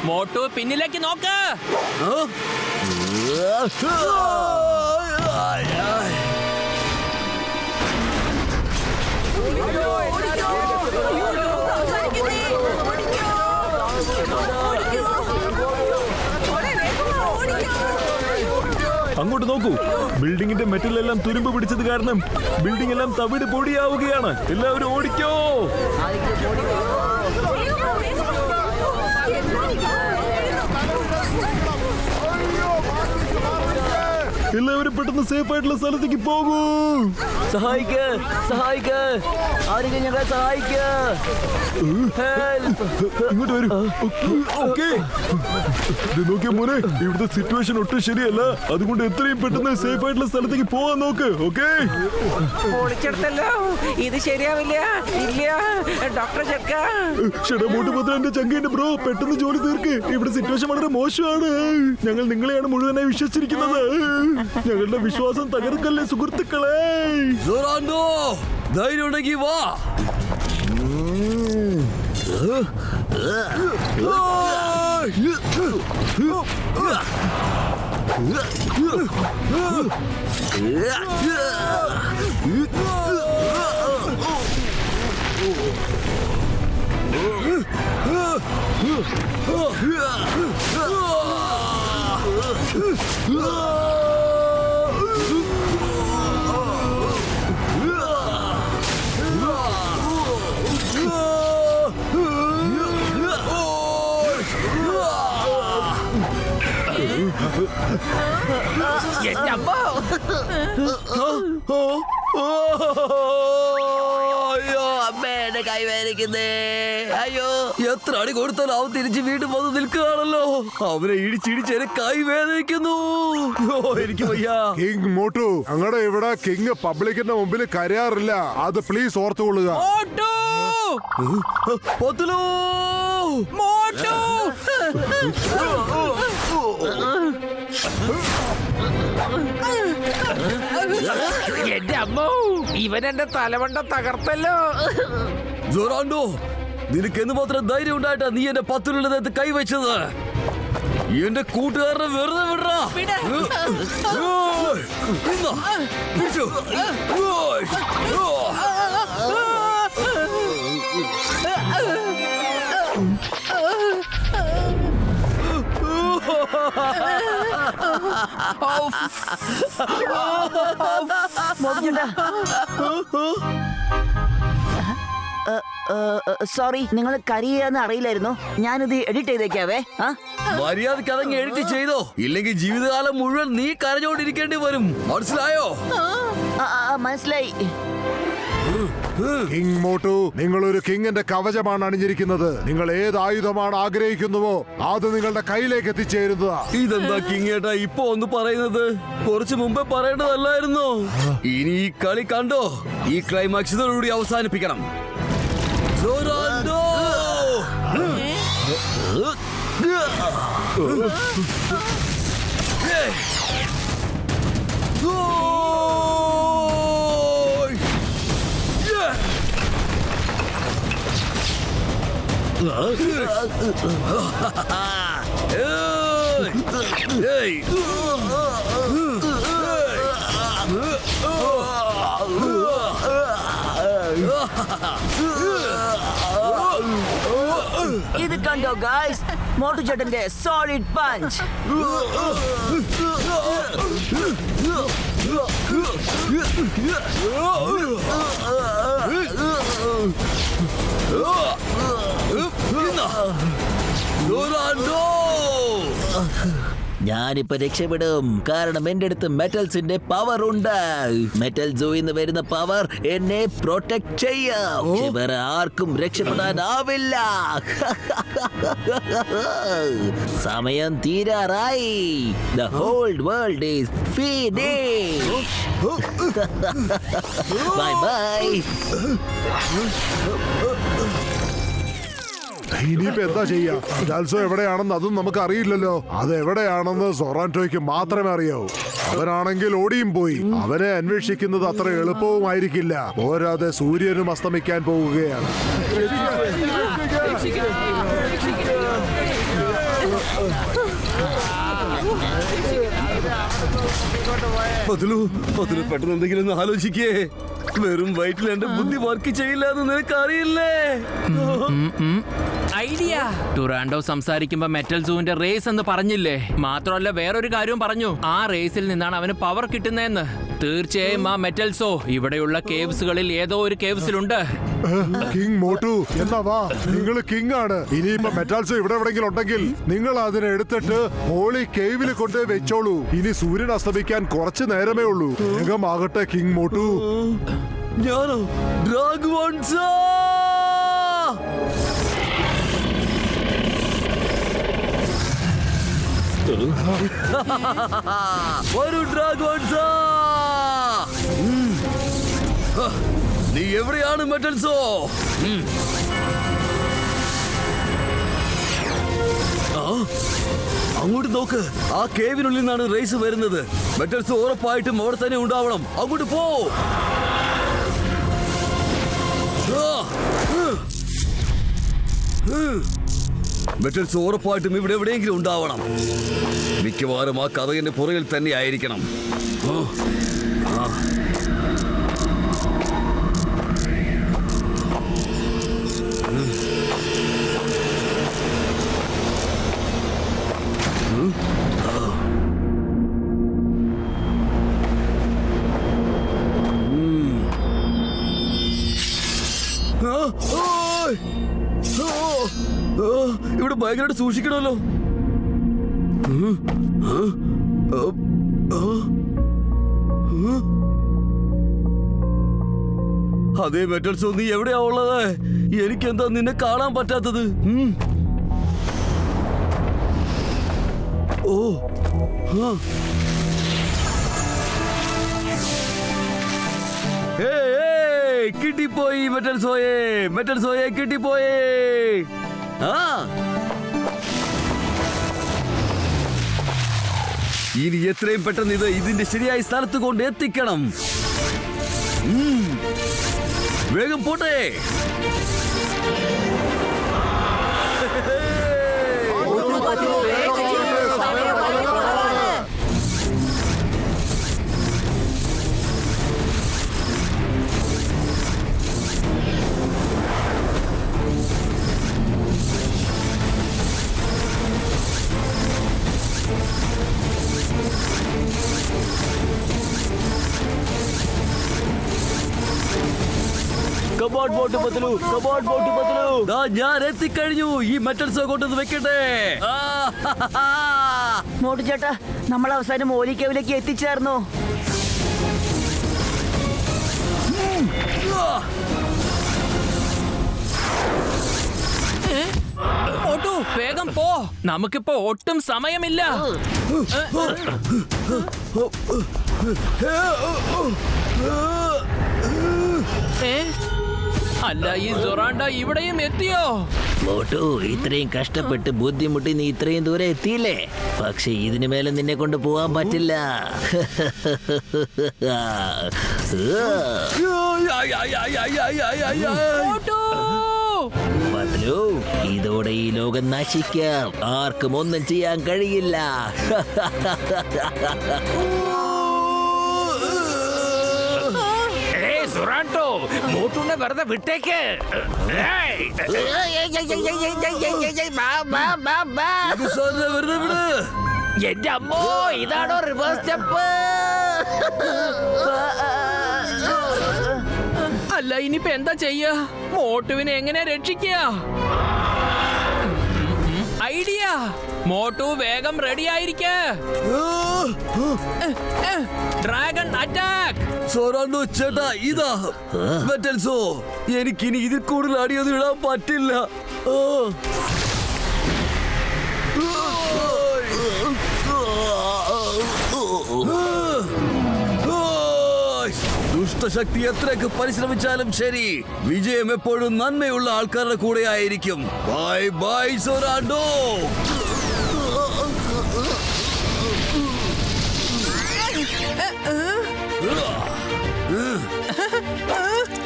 മോട്ടു, പിന്നിലേക്ക് നോക്ക്. അങ്ങോട്ട് നോക്കൂ. ബിൽഡിങ്ങിന്റെ മെറ്റലെല്ലാം തുരുമ്പ് പിടിച്ചത് കാരണം ബിൽഡിംഗ് എല്ലാം തവിട് പൊടിയാവുകയാണ്. എല്ലാവരും ഓടിക്കോ. എല്ലാവരും പെട്ടെന്ന് സേഫ് ആയിട്ടുള്ള സ്ഥലത്തേക്ക് പോകൂ. സഹായിക്ക്, സഹായിക്ക്, ആരെങ്കിലും ഞങ്ങളെ സഹായിക്ക്. ഇങ്ങോട്ട് വരൂ. ഓക്കേ. നോക്കിയ മോനെ, ഇവിടുത്തെ സിറ്റുവേഷൻ ഒട്ടും ശരിയല്ല. അതുകൊണ്ട് എത്രയും പെട്ടെന്ന് സേഫ് ആയിട്ടുള്ള സ്ഥലത്തേക്ക് പോവാൻ നോക്ക്. ഓക്കേ. പൊളിച്ചെടുത്തല്ലോ, ഇത് ശരിയാവില്ല. ഇല്ല ഡോക്ടർ ചെക്ക. മോട്ടുപത്ര ചങ്കേന്റെ ബ്രോ, പെട്ടെന്ന് ജോലി തീർക്ക്. ഇവിടെ സിറ്റുവേഷൻ വളരെ മോശമാണ്. ഞങ്ങൾ നിങ്ങളെയാണ് മുഴുവനായി വിശ്വസിച്ചിരിക്കുന്നത്. ഞങ്ങളുടെ വിശ്വാസം തകർക്കല്ലേ സുഹൃത്തുക്കളെ. ധൈര്യം ഉണ്ടെങ്കിൽ വാ. എന്റെ അമ്മ. അയ്യോ അമ്മേ, എന്റെ കൈ വേദനിക്കുന്നേ. അയ്യോ, എത്ര അടി കൊടുത്താലും അവൻ തിരിച്ച് വീണ്ടും വന്ന് നിൽക്കുകയാണല്ലോ. അവനെ ഇടിച്ചിടിച്ച് എന്റെ കൈ വേദനിക്കുന്നു. എനിക്ക് വയ്യ. കിങ് മോട്ടു, ഞങ്ങളുടെ ഇവിടെ കിങ് പബ്ലിക്കിന്റെ മുമ്പിൽ കരയാറില്ല. അത് പ്ലീസ് ഓർത്തുകൊള്ളുക. എന്റെ അമ്മോ, ഇവൻ എന്റെ തലവണ്ട തകർത്തല്ലോ. ജോറാൻഡോ, നിനക്ക് എന്ന് മാത്രം ധൈര്യം ഉണ്ടായിട്ടാ നീ എന്റെ പത്തിലുള്ള നേരത്ത് കൈവച്ചത്? എന്റെ കൂട്ടുകാരനെ വെറുതെ വിടറാ. സോറി, നിങ്ങൾ കരിയാന്ന് അറിയില്ലായിരുന്നു. ഞാനിത് എഡിറ്റ് ചെയ്തേക്കാവേ. മര്യാദക്ക് അതങ്ങ് എഡിറ്റ് ചെയ്തോ, ഇല്ലെങ്കിൽ ജീവിതകാലം മുഴുവൻ നീ കരഞ്ഞോണ്ടിരിക്കേണ്ടി വരും. മനസ്സിലായോ? മനസ്സിലായി. കിങ് മോട്ടു, നിങ്ങൾ ഒരു കിങ്ങിന്റെ കവചമാണ് അണിഞ്ഞിരിക്കുന്നത്. നിങ്ങൾ ഏത് ആയുധമാണ് ആഗ്രഹിക്കുന്നുവോ അത് നിങ്ങളുടെ കയ്യിലേക്ക് എത്തിച്ചേരുന്നതാ. ഇതെന്താ കിങ് ഏട്ടാ ഇപ്പൊ ഒന്ന് പറയുന്നത്? കുറച്ചു മുമ്പേ പറയേണ്ടതല്ലായിരുന്നോ? ഇനി ഈ കളി കണ്ടോ, ഈ ക്ലൈമാക്സ് ഇതോടുകൂടി അവസാനിപ്പിക്കണം. ഇത് കണ്ടോ ഗായ്സ്, മോട്ടു ചേട്ടന്റെ സോളിഡ് പഞ്ച്. ഞാനിപ്പോ രക്ഷപ്പെടും, കാരണം എന്റെ അടുത്ത് മെറ്റൽസിന്റെ പവർ ഉണ്ട്. മെറ്റൽ സോയിന്ന് വരുന്ന പവർ എന്നെ പ്രൊട്ടക്ട് ചെയ്യാം. വേറെ ആർക്കും രക്ഷപ്പെടാനാവില്ല. സമയം തീരാറായി. The whole world is finished. Bye bye. ഇനിയിപ്പോ എന്താ ചെയ്യാ? ജാൽസോ എവിടെയാണെന്ന് അതും നമുക്ക് അറിയില്ലല്ലോ. അത് എവിടെയാണെന്ന് സൊറാൻറ്റോയ്ക്ക് മാത്രമേ അറിയാവൂ. അവനാണെങ്കിൽ ഓടിയും പോയി. അവനെ അന്വേഷിക്കുന്നത് അത്ര എളുപ്പവുമായിരിക്കില്ല. പോരാതെ സൂര്യനും അസ്തമിക്കാൻ പോവുകയാണ്. പെട്ടെന്ന് എന്തെങ്കിലും ആലോചിക്കേ. വെറും വയറ്റിൽ എന്റെ ബുദ്ധി വർക്ക് ചെയ്യില്ല എന്ന് നിനക്ക് അറിയില്ലേ? ഐഡിയ. ടുറാൻഡോ സംസാരിക്കുമ്പോ മെറ്റൽ സൂവിന്റെ റേസ് എന്ന് പറഞ്ഞില്ലേ? മാത്രമല്ല വേറൊരു കാര്യവും പറഞ്ഞു. ആ റേസിൽ നിന്നാണ് അവന് പവർ കിട്ടുന്നതെന്ന്. തീർച്ചയായും ആ മെറ്റൽ സോ ഇവിടെയുള്ള കേവ്സുകളിൽ ഏതോ ഒരു കേവ്സിലുണ്ട്. കിങ് മോട്ടു എന്നാ വാ, നിങ്ങൾ കിങ് ആണ്. ഇനിയിപ്പോ മെറ്റാൽസ് ഇവിടെ എവിടെങ്കിലും ഉണ്ടെങ്കിൽ നിങ്ങൾ അതിനെ എടുത്തിട്ട് ഹോളി കേവിൽ കൊണ്ട് വെച്ചോളൂ. ഇനി സൂര്യൻ അസ്തമിക്കാൻ കുറച്ച് നേരമേ ഉള്ളൂ. വേഗമാകട്ടെ കിങ് മോട്ടു. ഞാനോ ഡ്രാഗ്വൺസാ? ഒരു ഡ്രാഗ്വൺസാ. നീ എവിടെയാണ് മെറ്റൽസോ? അങ്ങോട്ട് നോക്ക്, ആ കേവിനുള്ളിൽ നിന്നാണ് റേസ് വരുന്നത്. മെറ്റൽസ് ഉറപ്പായിട്ടും അവിടെ തന്നെ ഉണ്ടാവണം. അങ്ങോട്ട് പോ. മെറ്റൽസ് ഉറപ്പായിട്ടും ഇവിടെ എവിടെയെങ്കിലും ഉണ്ടാവണം. മിക്കവാറും ആ കഥകിന്റെ പുറകിൽ തന്നെ ആയിരിക്കണം. ഇവിടെ ഭയങ്കരമായിട്ട് സൂക്ഷിക്കണമല്ലോ. അതേ മെറ്റൽസോ, നീ എവിടെയാ ഉള്ളത്? എനിക്കെന്താ നിന്നെ കാണാൻ പറ്റാത്തത്? ഓ കിട്ടിപ്പോയി മെറ്റൽസോയെ, മെറ്റൽസോയെ കിട്ടിപ്പോയേ. ഇനി എത്രയും പെട്ടെന്ന് ഇതിന്റെ ശരിയായ സ്ഥലത്ത് കൊണ്ട് എത്തിക്കണം. വേഗം പോട്ടെ. ഞാൻ എത്തിക്കഴിഞ്ഞു. ഈ മെറ്റൽസ് കൊണ്ടൊന്ന് വെക്കട്ടെ. മോട്ടു ചേട്ടാ, നമ്മൾ അവസാനം ഓലിക്കേവിലേക്ക് എത്തിച്ചേർന്നു. ഓട്ടു വേഗം പോ, നമുക്കിപ്പോ ഒട്ടും സമയമില്ല. അല്ല, ഈ സൊറാണ്ട ഇവിടെയും എത്തിയോ? മോട്ടു, ഇത്രയും കഷ്ടപ്പെട്ട് ബുദ്ധിമുട്ടി നീ ഇത്രയും ദൂരെ എത്തിയില്ലേ? പക്ഷെ ഇതിനു മേലെ നിന്നെ കൊണ്ട് പോവാൻ പറ്റില്ല. പത്ലു, ഇതോടെ ഈ ലോകം നശിക്കാം. ആർക്കും ഒന്നും ചെയ്യാൻ കഴിയില്ല. സൊറാണ്ടോ, മോട്ടുനെ വെറുതെ വിട്ടേക്ക്. എന്റെ അമ്മോ, ഇതാണോ റിവേഴ്സ് സ്റ്റെപ്പ്? അല്ല, ഇനിയിപ്പോ എന്താ ചെയ്യാ? മോട്ടുവിനെ എങ്ങനെ രക്ഷിക്കുക? ഐഡിയ. മോട്ടു വേഗം റെഡി ആയിരിക്ക. Dragon attack. സൊറാണ്ടോ ചേട്ടാ, ഇതാ മെറ്റൽസോ. എനിക്കിനി ഇതിൽ കൂടുതൽ അടിയൊന്നും ഇടാൻ പറ്റില്ല. ദുഷ്ടശക്തി എത്രയൊക്കെ പരിശ്രമിച്ചാലും ശരി, വിജയം എപ്പോഴും നന്മയുള്ള ആൾക്കാരുടെ കൂടെ ആയിരിക്കും. Bye bye സൊറാണ്ടോ.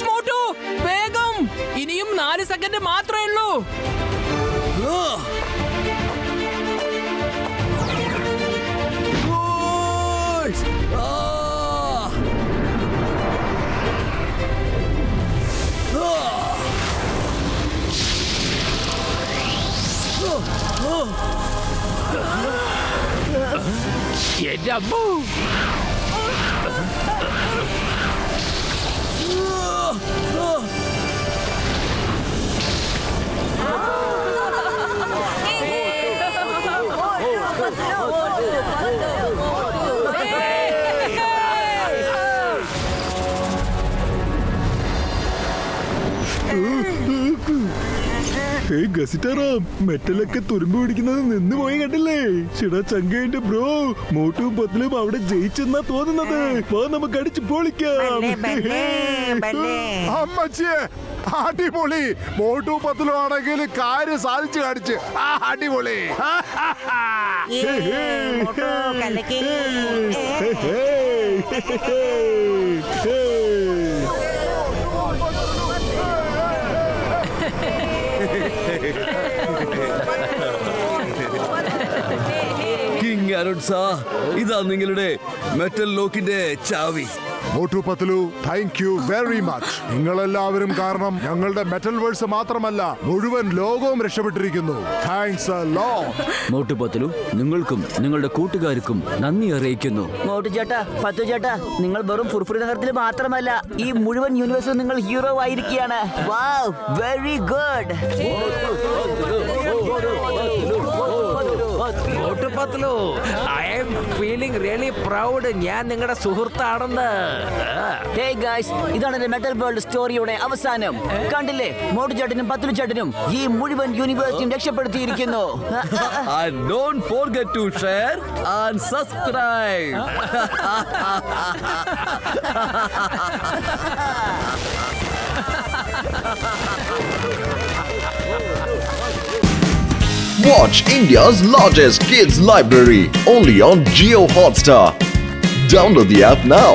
മോട്ടു വേഗം, ഇനിയും 4 സെക്കൻഡ് മാത്രമേ ഉള്ളൂ. എന്റെ അമ്മോ. മെറ്റലൊക്കെ തുരുമ്പ് പിടിക്കുന്നത് നിന്ന് പോയി കണ്ടില്ലേ? ചിടാ ചങ്കേന്റെ ബ്രോ, മോട്ടും പത്തിലും അവിടെ ജയിച്ചെന്നാ തോന്നുന്നത്. നമുക്ക് അടിച്ചു പൊളിക്കാം. അമ്മച്ചിയെ അടിപൊളി. മോട്ടു പത്തിലും ആണെങ്കിൽ കാര്യം സാധിച്ചു കാണിച്ച്. അടിപൊളി. കിങ് അരുൺസാ, ഇതാ നിങ്ങളുടെ മെറ്റൽ ലോക്കിന്റെ ചാവി. Motu Patlu, thank you very much. നിങ്ങളെല്ലാവരും കാരണം ഞങ്ങളുടെ മെറ്റൽ വേൾഡ്സ് മാത്രമല്ല മുഴുവൻ ലോകവും രക്ഷപ്പെട്ടിരിക്കുന്നു. Thanks a lot. Motu Patlu, നിങ്ങൾക്കും നിങ്ങളുടെ കൂട്ടുകാർക്കും നന്ദി അറിയിക്കുന്നു. മോട്ടു ചേട്ടാ, പത്തു ചേട്ടാ, നിങ്ങൾ വെറും ഫുർഫുരി നഗരത്തിൽ മാത്രമല്ല, ഈ മുഴുവൻ യൂണിവേഴ്സിലും നിങ്ങൾ ഹീറോ ആയിരിക്കുകയാണ്. Wow, very good. Motu Patlu, I am feeling really proud. ഞാൻ നിങ്ങളുടെ സുഹൃത്താണെന്ന്. ഹേ ഗൈസ്, ഇതാണ് എന്റെ മെറ്റൽ വേൾഡ് സ്റ്റോറിയുടെ അവസാനം. കണ്ടില്ലേ, മോട്ടു ചേട്ടനും പത്തു ചേട്ടനും ഈ മുഴുവൻ യൂണിവേഴ്സിറ്റിയും രക്ഷപ്പെടുത്തിയിരിക്കുന്നു. And don't forget to share and subscribe. Watch India's largest kids library only on Jio Hotstar. Download the app now.